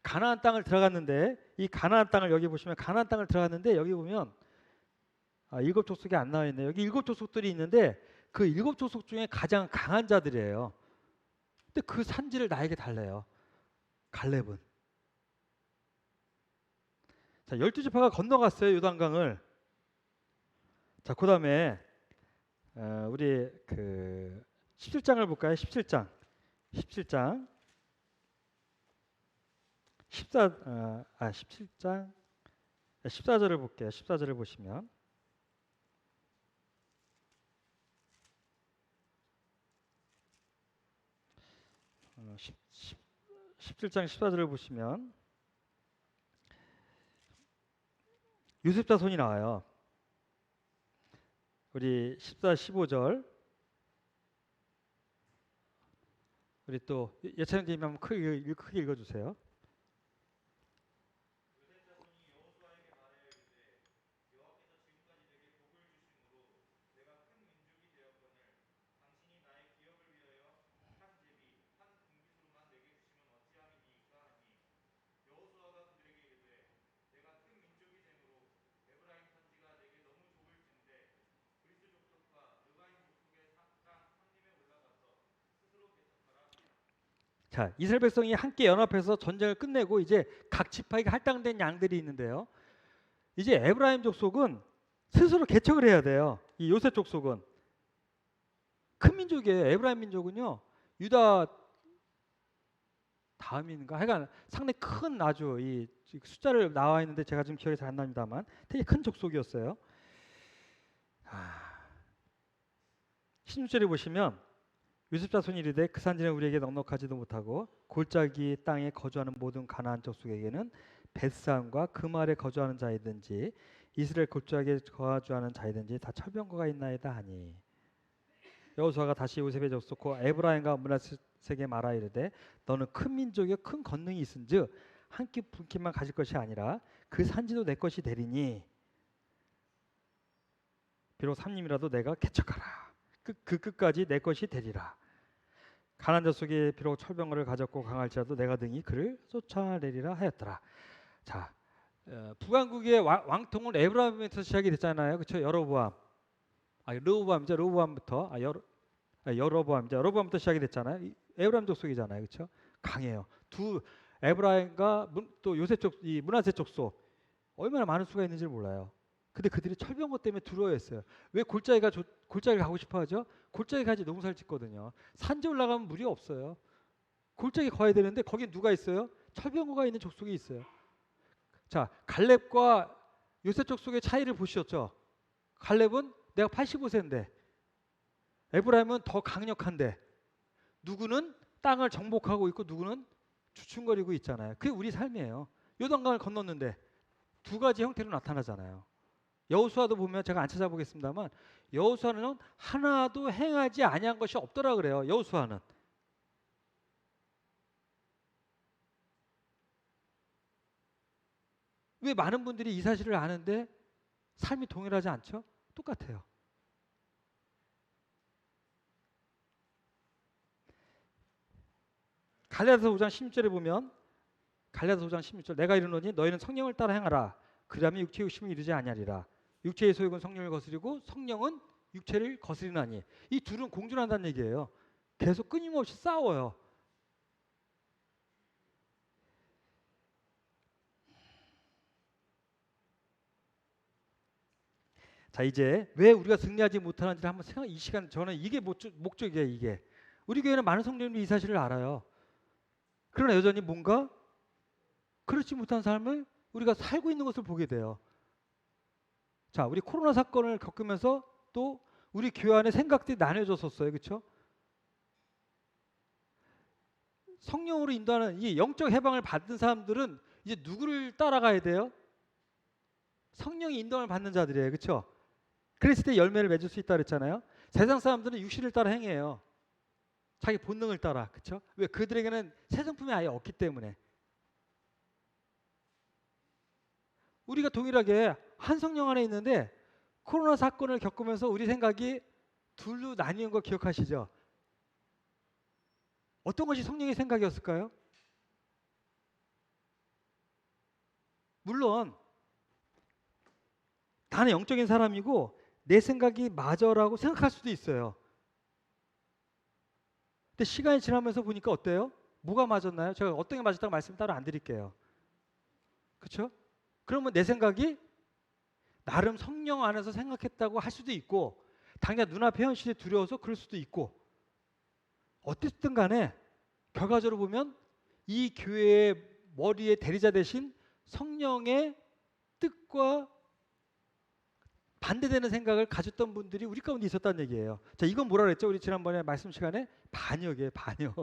가나안 땅을 들어갔는데, 이 가나안 땅을 여기 보시면 가나안 땅을 들어갔는데 여기 보면 7족속이 안 나와 있네요. 여기 7족속들이 있는데 그 7족속 중에 가장 강한 자들이에요. 근데 그 산지를 나에게 달래요. 갈렙은. 자, 12지파가 건너갔어요. 요단강을. 자, 그다음에 우리 그 17장을 볼까요? 17장. 17장. 17장 14절을 볼게요. 14절을 보시면 17장 14절을 보시면 요셉 자손이 나와요. 우리 14, 15절 우리 또 예찬님 한번 크게 읽어주세요. 자, 이스라엘 백성이 함께 연합해서 전쟁을 끝내고 이제 각 지파에게 할당된 양들이 있는데요. 이제 에브라임 족속은 스스로 개척을 해야 돼요. 이 요셉 족속은 큰 민족이에요. 에브라임 민족은요. 유다 다음인가? 하여간 상당히 큰 아주 이 숫자를 나와 있는데 제가 지금 기억이 잘 안 납니다만 되게 큰 족속이었어요. 16절에 보시면 요셉 자손이 이르되 그 산지는 우리에게 넉넉하지도 못하고 골짜기 땅에 거주하는 모든 가나안 족속에게는 벳산과 그 말에 거주하는 자이든지 이스라엘 골짜기에 거주하는 자이든지 다 철병거가 있나이다 하니 여호수아가 다시 요셉의 족속 곧 에브라임과 므낫세에게 말하 이르되 너는 큰 민족이요 큰 권능이 있은즉 한 끼 분깃만 가질 것이 아니라 그 산지도 내 것이 되리니 비록 삼림이라도 내가 개척하라 그 끝까지 내 것이 되리라. 가나안 족속이 비록 철병거를 가졌고 강할지라도 내가 등이 그를 쫓아내리라 하였더라. 자, 북왕국의 왕통은 에브라임부터 시작이 됐잖아요. 그렇죠? 여로보암. 르호보암이죠. 르호보암부터 여로보암부터 시작이 됐잖아요. 에브라임 족속이잖아요. 그렇죠? 강해요. 두 에브라임과 또 요셉 족, 이 므낫세 족속 얼마나 많은 수가 있는지를 몰라요. 근데 그들이 철병거 때문에 두려워했어요. 왜 골짜기를 가고 싶어하죠? 골짜기 가지 농사를 짓거든요. 산지 올라가면 물이 없어요. 골짜기 가야 되는데 거기 누가 있어요? 철병거가 있는 족속이 있어요. 자, 갈렙과 요셉 족속의 차이를 보셨죠? 갈렙은 내가 85세인데 에브라임은 더 강력한데 누구는 땅을 정복하고 있고 누구는 주춤거리고 있잖아요. 그게 우리 삶이에요. 요단강을 건넜는데 두 가지 형태로 나타나잖아요. 여호수아도 보면 제가 안 찾아보겠습니다만 여호수아는 하나도 행하지 아니한 것이 없더라 그래요. 여호수아는. 왜 많은 분들이 이 사실을 아는데 삶이 동일하지 않죠? 똑같아요. 갈라디아서 5장 16절에 보면 갈라디아서 5장 16절 내가 이르노니 너희는 성령을 따라 행하라. 그러면 육체의 욕심을 이루지 아니하리라. 육체의 소욕은 성령을 거스리고 성령은 육체를 거스리나니 이 둘은 공존한다는 얘기예요. 계속 끊임없이 싸워요. 자, 이제 왜 우리가 승리하지 못하는지를 한번 생각. 이 시간 저는 이게 목적이에요. 이게 우리 교회는 많은 성도님들이 이 사실을 알아요. 그러나 여전히 뭔가 그렇지 못한 삶을 우리가 살고 있는 것을 보게 돼요. 자, 우리 코로나 사건을 겪으면서 또 우리 교회 안에 생각들이 나뉘어졌었어요. 그렇죠? 성령으로 인도하는 이 영적 해방을 받은 사람들은 이제 누구를 따라가야 돼요? 성령이 인도함을 받는 자들이에요. 그렇죠? 그랬을 때 열매를 맺을 수 있다 그랬잖아요. 세상 사람들은 육신을 따라 행해요. 자기 본능을 따라. 그렇죠? 왜? 그들에게는 새 성품이 아예 없기 때문에. 우리가 동일하게 한 성령 안에 있는데 코로나 사건을 겪으면서 우리 생각이 둘로 나뉘는 거 기억하시죠? 어떤 것이 성령의 생각이었을까요? 물론 나는 영적인 사람이고 내 생각이 맞아라고 생각할 수도 있어요. 근데 시간이 지나면서 보니까 어때요? 뭐가 맞았나요? 제가 어떤 게 맞았다고 말씀 따로 안 드릴게요. 그렇죠? 그러면 내 생각이 나름 성령 안에서 생각했다고 할 수도 있고 당장 눈앞에 현실이 두려워서 그럴 수도 있고 어쨌든 간에 결과적으로 보면 이 교회의 머리의 대리자 대신 성령의 뜻과 반대되는 생각을 가졌던 분들이 우리 가운데 있었다는 얘기예요. 자, 이건 뭐라 그랬죠? 우리 지난번에 말씀 시간에 반역이에요. 반역.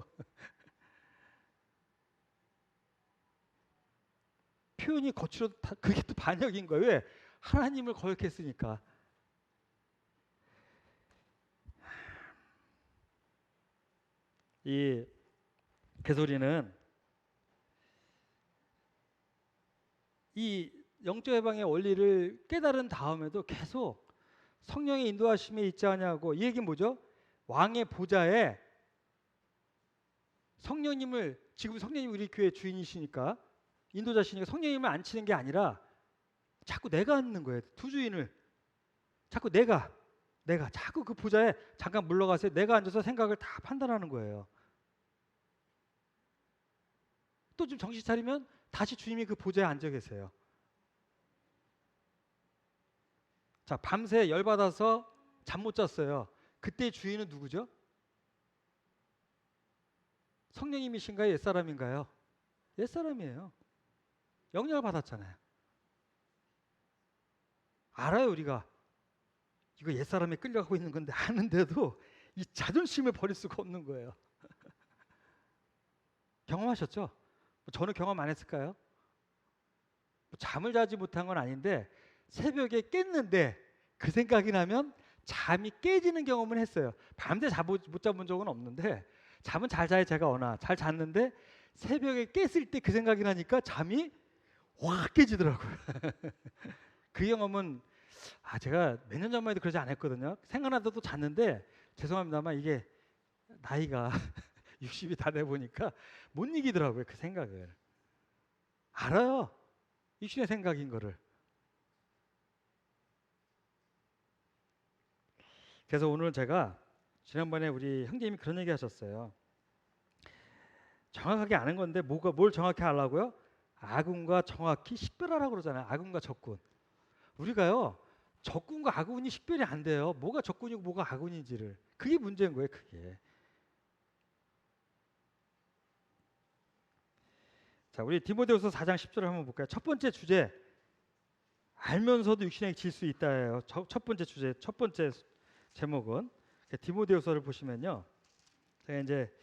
표현이 거칠어도 그게 또 반역인 거예요. 왜? 하나님을 거역했으니까. 이 개소리는 이 영적 해방의 원리를 깨달은 다음에도 계속 성령의 인도하심에 있지 않냐고. 이 얘기는 뭐죠? 왕의 보좌에 성령님을, 지금 성령님이 우리 교회 주인이시니까 인도자시니까 성령님을 앉히는 게 아니라 자꾸 내가 앉는 거예요. 두 주인을 자꾸 내가 자꾸 그 보좌에 잠깐 물러가서 내가 앉아서 생각을 다 판단하는 거예요. 또 좀 정신 차리면 다시 주님이 그 보좌에 앉아 계세요. 자, 밤새 열받아서 잠 못 잤어요. 그때 주인은 누구죠? 성령님이신가요? 옛사람인가요? 옛사람이에요. 영향을 받았잖아요. 알아요, 우리가. 이거 옛사람이 끌려가고 있는 건데 아는데도 이 자존심을 버릴 수가 없는 거예요. 경험하셨죠? 저는 경험 안 했을까요? 잠을 자지 못한 건 아닌데 새벽에 깼는데 그 생각이 나면 잠이 깨지는 경험은 했어요. 밤새 못 자본 적은 없는데 잠은 잘 자야 제가 오나 잘 잤는데 새벽에 깼을 때 그 생각이 나니까 잠이 확 깨지더라고요. 그 경험은 제가 몇 년 전만 해도 그러지 않았거든요. 생각나도 잤는데 죄송합니다만 이게 나이가 60이 다 돼 보니까 못 이기더라고요. 그 생각을. 알아요. 육신의 생각인 거를. 그래서 오늘 제가 지난번에 우리 형제님이 그런 얘기 하셨어요. 정확하게 아는 건데 뭘 정확히 알라고요? 아군과 정확히 식별하라고 그러잖아요. 아군과 적군. 우리가요. 적군과 아군이 식별이 안 돼요. 뭐가 적군이고 뭐가 아군인지를. 그게 문제인 거예요. 그게. 자, 우리 디모데후서 4장 10절을 한번 볼까요? 첫 번째 주제. 알면서도 육신에게 질 수 있다예요. 첫 번째 주제, 첫 번째 제목은 디모데후서를 보시면요. 제가 이제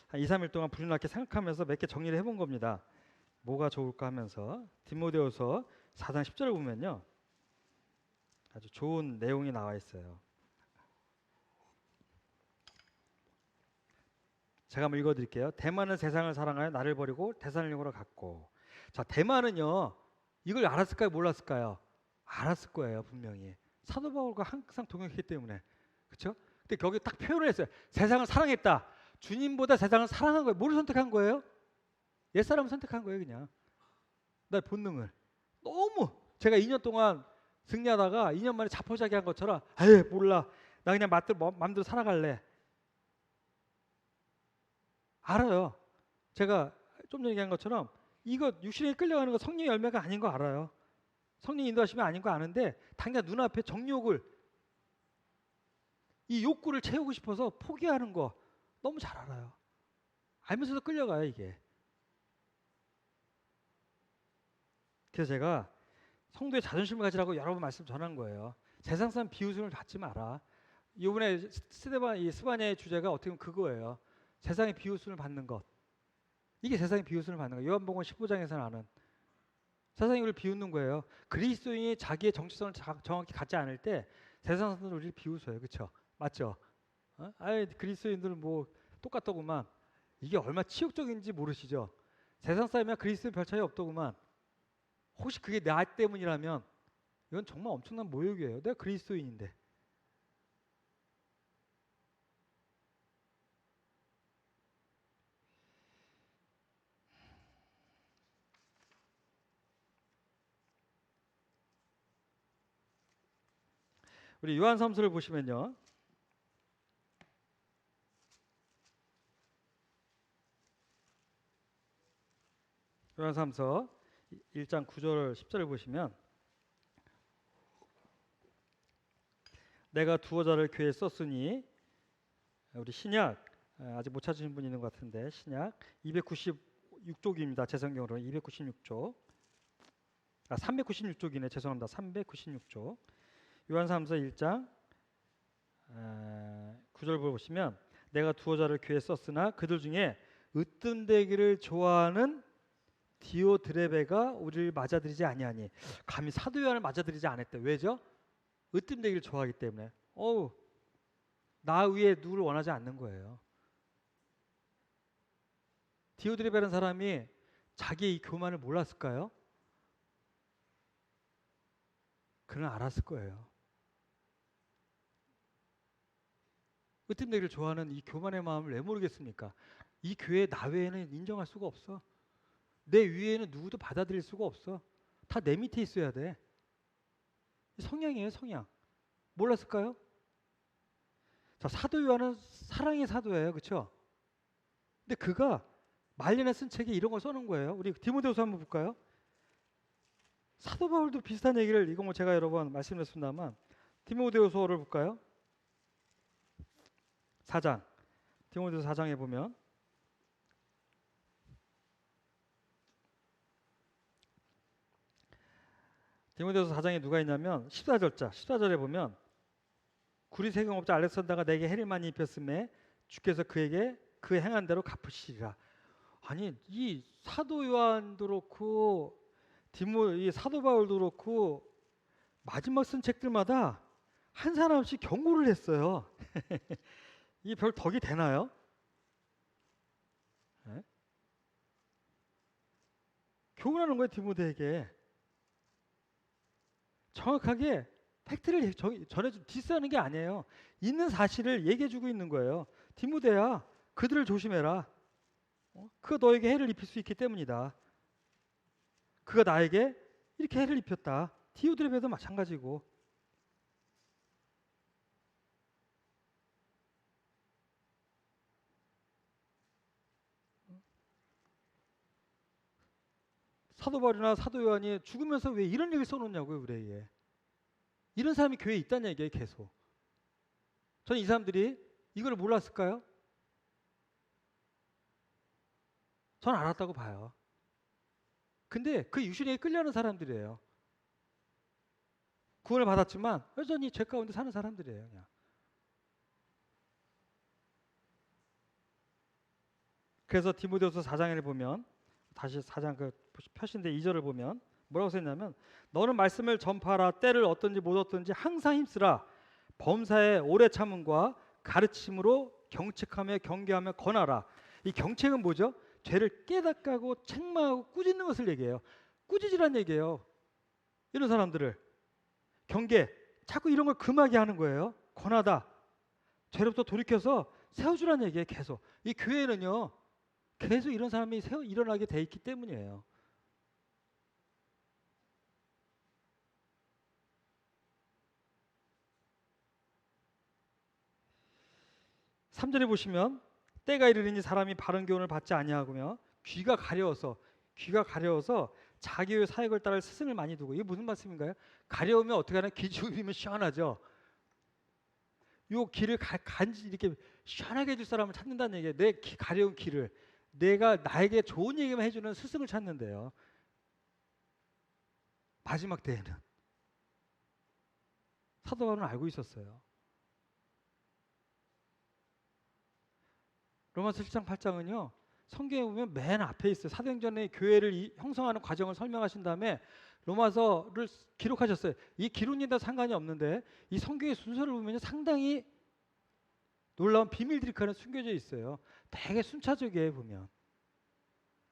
한 2, 3일 동안 불륜하게 생각하면서 몇 개 정리를 해본 겁니다. 뭐가 좋을까 하면서 디모데후서 4장 10절을 보면요. 아주 좋은 내용이 나와 있어요. 제가 한번 읽어드릴게요. 대만은 세상을 사랑하여 나를 버리고 대산령으로 갔고. 자, 대만은요. 이걸 알았을까요? 몰랐을까요? 알았을 거예요. 분명히. 사도 바울과 항상 동행했기 때문에. 그렇죠? 근데 거기 딱 표현을 했어요. 세상을 사랑했다. 주님보다 세상을 사랑한 거예요. 뭐를 선택한 거예요? 옛사람을 선택한 거예요. 그냥. 나 본능을. 너무 제가 2년 동안 승리하다가 2년 만에 자포자기한 것처럼 에이 몰라. 나 그냥 마음대로 살아갈래. 알아요. 제가 좀 전에 얘기한 것처럼 이거 육신에 끌려가는 거 성령의 열매가 아닌 거 알아요. 성령 인도하시면 아닌 거 아는데 당장 눈앞에 정욕을 이 욕구를 채우고 싶어서 포기하는 거 너무 잘 알아요. 알면서도 끌려가요 이게. 그래서 제가 성도의 자존심을 가지라고 여러 번 말씀 전한 거예요. 세상 사람 비웃음을 받지 마라. 이번에 스바냐의 주제가 어떻게 보면 그거예요. 세상의 비웃음을 받는 것. 이게 세상의 비웃음을 받는 거예요. 요한복음 15장에서 나는 세상이 우리를 비웃는 거예요. 그리스도인이 자기의 정체성을 정확히 갖지 않을 때 세상 사람들은 우리를 비웃어요. 그렇죠? 맞죠? 아예 그리스도인들은 뭐 똑같더구만. 이게 얼마나 치욕적인지 모르시죠? 세상 사람이야 그리스도인 별 차이 없더구만. 혹시 그게 나 때문이라면 이건 정말 엄청난 모욕이에요. 내가 그리스도인인데. 우리 요한삼서를 보시면요. 요한삼서 1장 9절 10절을 보시면 내가 두어 자를 교회에 썼으니 우리 신약 아직 못 찾으신 분 있는 것 같은데 신약 296쪽입니다. 제 성경으로 296쪽 396쪽이네. 죄송합니다. 396쪽 요한삼서 1장 9절 보시면 내가 두어 자를 교회에 썼으나 그들 중에 으뜸되기를 좋아하는 디오드레베가 우리를 맞아들이지 아니하니. 감히 사도 요한을 맞아들이지 않았대. 왜죠? 으뜸되기를 좋아하기 때문에. 나 위에 누구를 원하지 않는 거예요. 디오드레베라는 사람이 자기의 이 교만을 몰랐을까요? 그는 알았을 거예요. 으뜸되기를 좋아하는 이 교만의 마음을 왜 모르겠습니까? 이 교회 나 외에는 인정할 수가 없어. 내 위에는 누구도 받아들일 수가 없어. 다 내 밑에 있어야 돼. 성향이에요, 성향. 몰랐을까요? 자, 사도 요한은 사랑의 사도예요. 그렇죠? 근데 그가 말년에 쓴 책에 이런 걸 써놓은 거예요. 우리 디모데후서 한번 볼까요? 사도 바울도 비슷한 얘기를 이거 뭐 제가 여러 번 말씀드렸습니다만 디모데후서를 볼까요? 4장. 디모데후서 4장에 보면 디모데후서 4장에 누가 있냐면 14절에 보면 구리세경업자 알렉산더가 내게 해를 많이 입혔음에 주께서 그에게 그 행한 대로 갚으시리라. 아니 이 사도 요한도 그렇고 이 사도 바울도 그렇고 마지막 쓴 책들마다 한 사람씩 경고를 했어요. 이게 별 덕이 되나요? 네? 교훈하는 거예요, 디모데에게. 정확하게 팩트를 전해주 디스하는 게 아니에요. 있는 사실을 얘기해주고 있는 거예요. 디모데야, 그들을 조심해라. 그가 너에게 해를 입힐 수 있기 때문이다. 그가 나에게 이렇게 해를 입혔다. 디오드레베도 마찬가지고. 사도 바울이나 사도 요한이 죽으면서 왜 이런 얘기를 써놓냐고요, 우리에게. 이런 사람이 교회에 있다는 얘기예요, 계속. 저는 이 사람들이 이걸 몰랐을까요? 전 알았다고 봐요. 근데 그 유신에 끌려는 사람들이에요. 구원을 받았지만 여전히 죄 가운데 사는 사람들이에요, 그냥. 그래서 디모데후서 4장을 보면 다시 4장 그 표시인데 2절을 보면 뭐라고 써있냐면 너는 말씀을 전파하라. 때를 얻든지 못 얻든지 항상 힘쓰라. 범사에 오래 참음과 가르침으로 경책하며 경계하며 권하라. 이 경책은 뭐죠? 죄를 깨닫고 책망하고 꾸짖는 것을 얘기해요. 꾸짖으란 얘기예요. 이런 사람들을. 경계, 자꾸 이런 걸 금하게 하는 거예요. 권하다. 죄로부터 돌이켜서 세워주란 얘기예요. 계속. 이 교회는요. 계속 이런 사람이 일어나게 돼 있기 때문이에요. (3절에) 보시면 때가 이르리니 사람이 바른 교훈을 받지 아니하고며 귀가 가려워서 자기의 사역을 따를 스승을 많이 두고. 이게 무슨 말씀인가요? 가려우면 어떻게 하나? 귀 죽이면 시원하죠. 요 길을 간지 이렇게 시원하게 해줄 사람을 찾는다는 얘기예요. 내 가려운 길을 내가 나에게 좋은 얘기만 해주는 스승을 찾는데요. 마지막 때에는 사도 바울은 알고 있었어요. 로마서 7장 8장은요. 성경에 보면 맨 앞에 있어요. 사도행전의 교회를 형성하는 과정을 설명하신 다음에 로마서를 기록하셨어요. 이 기록인과 상관이 없는데 이 성경의 순서를 보면 상당히 놀라운 비밀들이 그 안에 숨겨져 있어요. 되게 순차적이에요. 보면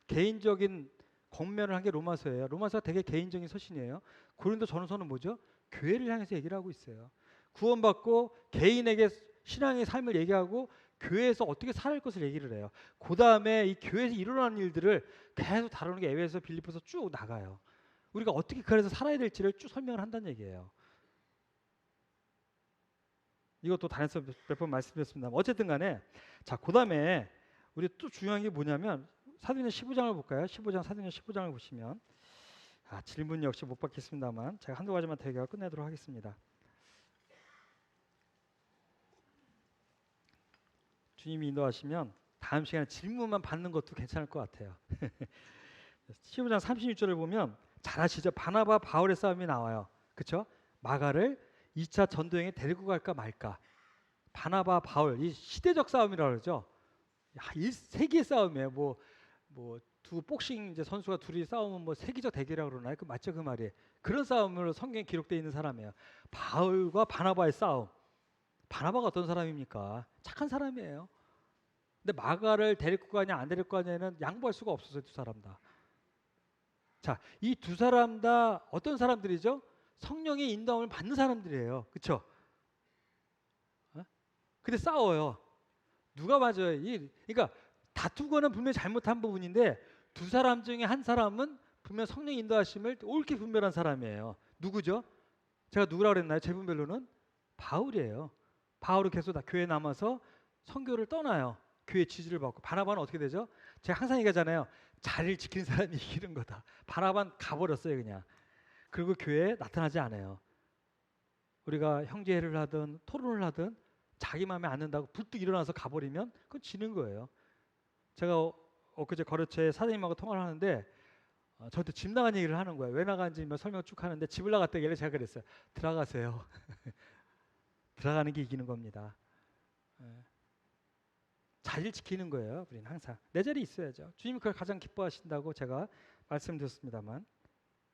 개인적인 권면을 한 게 로마서예요. 로마서가 되게 개인적인 서신이에요. 고린도 전서는 뭐죠? 교회를 향해서 얘기를 하고 있어요. 구원받고 개인에게 신앙의 삶을 얘기하고 교회에서 어떻게 살아갈 것을 얘기를 해요. 그 다음에 이 교회에서 일어나는 일들을 계속 다루는 게 에베소, 빌립보서 쭉 나가요. 우리가 어떻게 그래서 살아야 될지를 쭉 설명을 한다는 얘기예요. 이것도 단에서 몇 번 말씀드렸습니다. 어쨌든 간에 자, 그 다음에 우리 또 중요한 게 뭐냐면 사도행전 15장을 볼까요? 15장 사도행전 15장을 보시면 질문 역시 못 받겠습니다만 제가 한두 가지만 더 얘기하고 끝내도록 하겠습니다. 주님이 인도하시면 다음 시간에 질문만 받는 것도 괜찮을 것 같아요. 15장 36절을 보면 잘 아시죠? 바나바 바울의 싸움이 나와요. 그렇죠? 마가를 2차 전도행에 데리고 갈까 말까. 바나바 바울, 이 시대적 싸움이라고 그러죠. 1세기의 싸움이에요. 두 복싱 이제 선수가 둘이 싸우면 뭐 세계적 대결이라고 그러나요? 그 맞죠? 그 말이. 그런 싸움으로 성경에 기록되어 있는 사람이에요. 바울과 바나바의 싸움. 바나바가 어떤 사람입니까? 착한 사람이에요. 근데 마가를 데리고 가냐 안 데리고 가냐는 양보할 수가 없었어요. 두 사람 다. 자, 이 두 사람 다 어떤 사람들이죠? 성령의 인도함을 받는 사람들이에요. 그렇죠? 근데 싸워요. 누가 맞아요? 그러니까 다투거나 분명히 잘못한 부분인데 두 사람 중에 한 사람은 분명 성령 인도하심을 옳게 분별한 사람이에요. 누구죠? 제가 누구라고 그랬나요? 제 분별로는 바울이에요. 바울은 계속 다 교회에 남아서 선교를 떠나요. 교회 지지를 받고. 바나바는 어떻게 되죠? 제가 항상 얘기하잖아요. 자리를 지키는 사람이 이기는 거다. 바나바는 가버렸어요, 그냥. 그리고 교회에 나타나지 않아요. 우리가 형제회를 하든 토론을 하든 자기 마음에 안 든다고 불뚝 일어나서 가버리면 그건 지는 거예요. 제가 엊그제 거래처에 사장님하고 통화를 하는데 저한테 집 나간 얘기를 하는 거예요. 왜 나간지 설명 쭉 하는데 집을 나갔다 얘기를 제가 그랬어요. 들어가세요. 들어가는 게 이기는 겁니다. 예. 자리를 지키는 거예요. 우리는 항상 내 자리에 있어야죠. 주님이 그걸 가장 기뻐하신다고 제가 말씀드렸습니다만,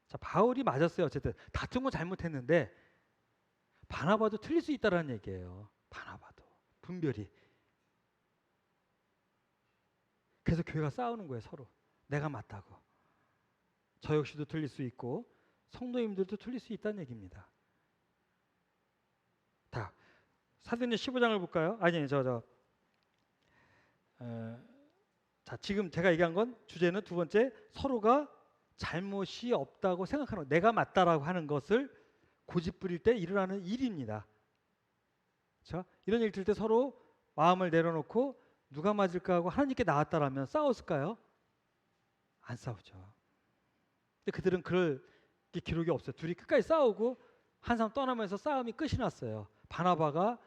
자, 바울이 맞았어요. 어쨌든 다툰 건 잘못했는데 바나바도 틀릴 수 있다라는 얘기예요. 바나바도 분별이. 그래서 교회가 싸우는 거예요. 서로 내가 맞다고. 저 역시도 틀릴 수 있고 성도님들도 틀릴 수 있다는 얘기입니다. 다 사도행전 15장을 볼까요? 아니 자, 지금 제가 얘기한 건 주제는 두 번째, 서로가 잘못이 없다고 생각하는 거, 내가 맞다라고 하는 것을 고집부릴 때 일어나는 일입니다. 그렇죠? 이런 일 들 때 서로 마음을 내려놓고 누가 맞을까 하고 하나님께 나왔다라면 싸웠을까요? 안 싸우죠. 근데 그들은 그럴 기록이 없어요. 둘이 끝까지 싸우고 한 사람 떠나면서 싸움이 끝이 났어요. 바나바가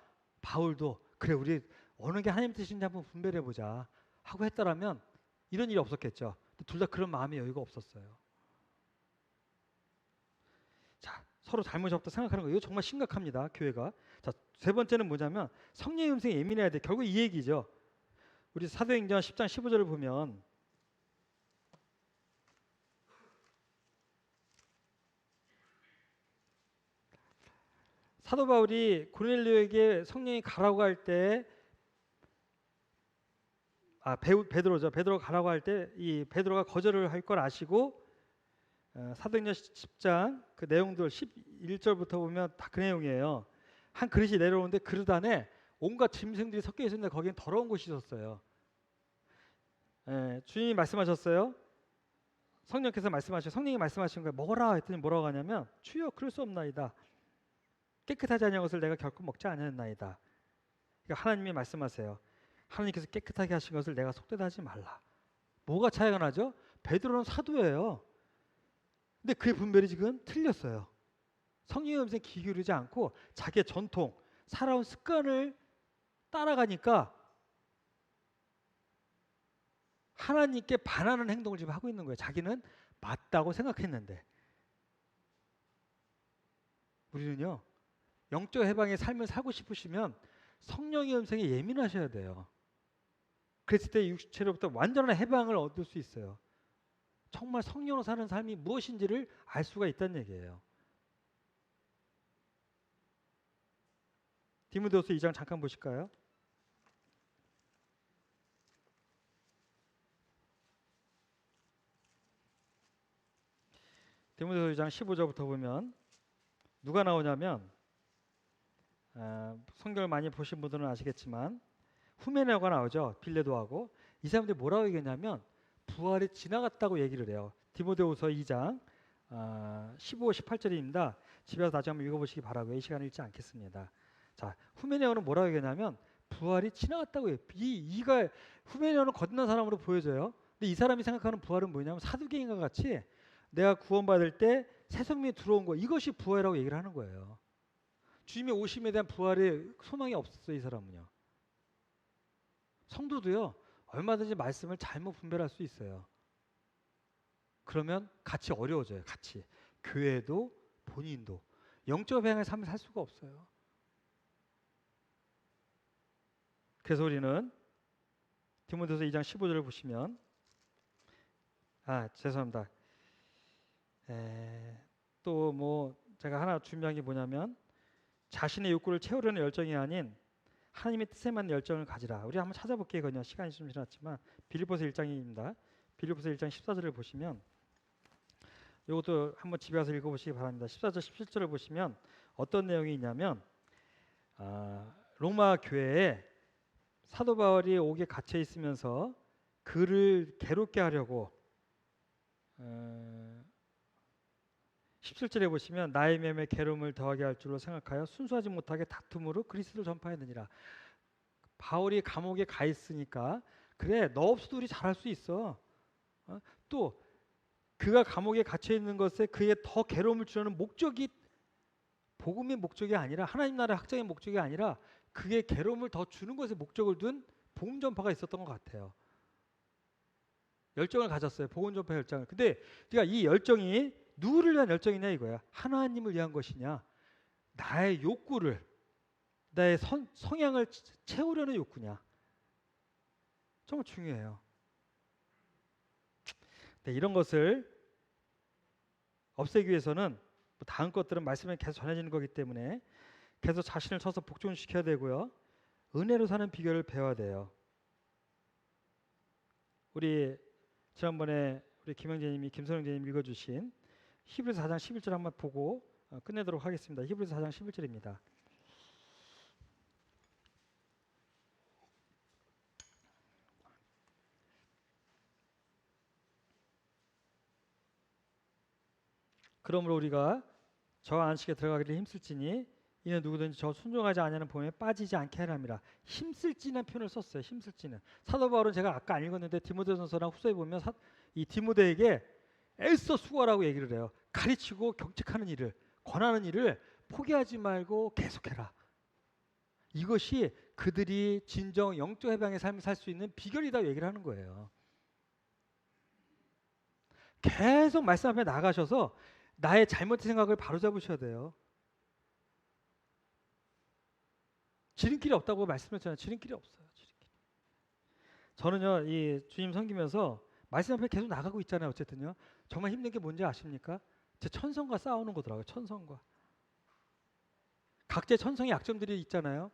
바울도 그래, 우리 어느 게 하나님 뜻인지 한번 분별해 보자 하고 했더라면 이런 일이 없었겠죠. 둘 다 그런 마음의 여유가 없었어요. 자, 서로 잘못이 없다 생각하는 거, 이거 정말 심각합니다. 교회가. 자, 세 번째는 뭐냐면 성령의 음성에 예민해야 돼. 결국 이 얘기죠. 우리 사도행전 10장 15절을 보면 사도 바울이 고넬료에게 성령이 가라고 할 때, 베드로죠. 베드로가 가라고 할 때 이 베드로가 거절을 할 걸 아시고 사도행전 10장 그 내용들 11절부터 보면 다 그 내용이에요. 한 그릇이 내려오는데 그릇 안에 온갖 짐승들이 섞여 있었는데 거기는 더러운 곳이 있었어요. 주님이 말씀하셨어요. 성령께서 말씀하시고 성령이 말씀하신 거예요. 먹어라 했더니 뭐라고 하냐면 주여 그럴 수 없나이다. 깨끗하지 않은 것을 내가 결코 먹지 않았나이다. 그러니까 하나님이 말씀하세요. 하나님께서 깨끗하게 하신 것을 내가 속되다 하지 말라. 뭐가 차이가 나죠? 베드로는 사도예요. 근데 그의 분별이 지금 틀렸어요. 성령의 음성에 귀 기울이지 않고 자기의 전통, 살아온 습관을 따라가니까 하나님께 반하는 행동을 지금 하고 있는 거예요. 자기는 맞다고 생각했는데. 우리는요, 영적 해방의 삶을 살고 싶으시면 성령의 음성에 예민하셔야 돼요. 그랬을 때 육체로부터 완전한 해방을 얻을 수 있어요. 정말 성령으로 사는 삶이 무엇인지를 알 수가 있다는 얘기예요. 디모데후서 2장 잠깐 보실까요? 디모데후서 2장 15절부터 보면 누가 나오냐면, 성경을 많이 보신 분들은 아시겠지만 후메네오가 나오죠. 빌레도하고. 이 사람들이 뭐라고 얘기했냐면 부활이 지나갔다고 얘기를 해요. 디모데후서 2장 15, 18절입니다. 집에 가서 나중에 한번 읽어보시기 바라고요. 이 시간에 읽지 않겠습니다. 자, 후메네오는 뭐라고 얘기했냐면 부활이 지나갔다고 해요. 이가 후메네오는 거듭난 사람으로 보여져요. 근데 이 사람이 생각하는 부활은 뭐냐면 사두개인과 같이 내가 구원받을 때 새 생명이 들어온 거, 이것이 부활이라고 얘기를 하는 거예요. 주님의 오심에 대한 부활의 소망이 없었어요. 이 사람은요. 성도도요, 얼마든지 말씀을 잘못 분별할 수 있어요. 그러면 같이 어려워져요. 같이 교회도 본인도 영적 해방의 삶을 살 수가 없어요. 그래서 우리는 디모데후서 2장 15절을 보시면, 죄송합니다. 또 뭐 제가 하나 준비한 게 뭐냐면 자신의 욕구를 채우려는 열정이 아닌 하나님의 뜻에만 열정을 가지라. 우리 한번 찾아볼게요. 시간이 좀 지났지만 빌립보서 1장입니다. 빌립보서 1장 14절을 보시면, 이것도 한번 집에 가서 읽어보시기 바랍니다. 14절 17절을 보시면 어떤 내용이 있냐면, 로마 교회에 사도 바울이 옥에 갇혀 있으면서 그를 괴롭게 하려고 17절에 보시면 나의 맴에 괴로움을 더하게 할 줄로 생각하여 순수하지 못하게 다툼으로 그리스도를 전파했느니라. 바울이 감옥에 가 있으니까 그래, 너 없어도 우리 잘할 수 있어. 또 그가 감옥에 갇혀 있는 것에 그에 더 괴로움을 주려는 목적이 복음의 목적이 아니라 하나님 나라의 확장의 목적이 아니라 그의 괴로움을 더 주는 것에 목적을 둔 복음 전파가 있었던 것 같아요. 열정을 가졌어요. 복음 전파 열정을. 근데 그러니까 이 열정이 누구를 위한 열정이냐 이거야. 하나님을 위한 것이냐, 나의 욕구를 나의 성향을 채우려는 욕구냐. 정말 중요해요. 네, 이런 것을 없애기 위해서는 다음 것들은 말씀에 계속 전해지는 거기 때문에 계속 자신을 쳐서 복종시켜야 되고요. 은혜로 사는 비결을 배워야 돼요. 우리 지난번에 우리 김영재님이 김선영재님 읽어주신 히브리서 4장 11절 한번 보고 끝내도록 하겠습니다. 히브리서 4장 11절입니다. 그러므로 우리가 저 안식에 들어가기를 힘쓸지니 이는 누구든지 저 순종하지 아니하는 보험에 빠지지 않게 하려 함이라. 힘쓸지는 표현을 썼어요. 힘쓸지는. 사도 바울은 제가 아까 안 읽었는데 디모데전서랑 후서에 보면 이 디모데에게 애써 수고하라고 얘기를 해요. 가르치고 경책하는 일을, 권하는 일을 포기하지 말고 계속해라. 이것이 그들이 진정 영적 해방의 삶을 살 수 있는 비결이다 얘기를 하는 거예요. 계속 말씀 앞에 나가셔서 나의 잘못된 생각을 바로잡으셔야 돼요. 지름길이 없다고 말씀했잖아요. 지름길이 없어요. 지름길. 저는요, 이 주님 섬기면서 말씀 앞에 계속 나가고 있잖아요. 어쨌든요. 정말 힘든 게 뭔지 아십니까? 제 천성과 싸우는 거더라고요. 천성과. 각자의 천성의 약점들이 있잖아요.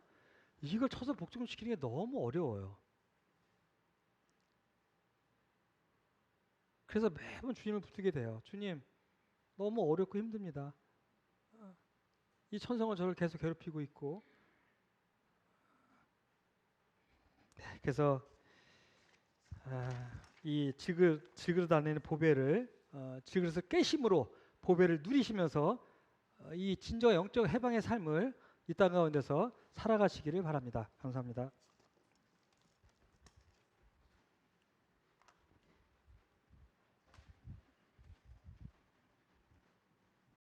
이걸 쳐서 복종시키는 게 너무 어려워요. 그래서 매번 주님을 붙들게 돼요. 주님, 너무 어렵고 힘듭니다. 이 천성은 저를 계속 괴롭히고 있고. 그래서 이 질그릇 다니는 보배를 질그릇을 깨심으로 보배를 누리시면서 이 진정 영적 해방의 삶을 이 땅 가운데서 살아가시기를 바랍니다. 감사합니다.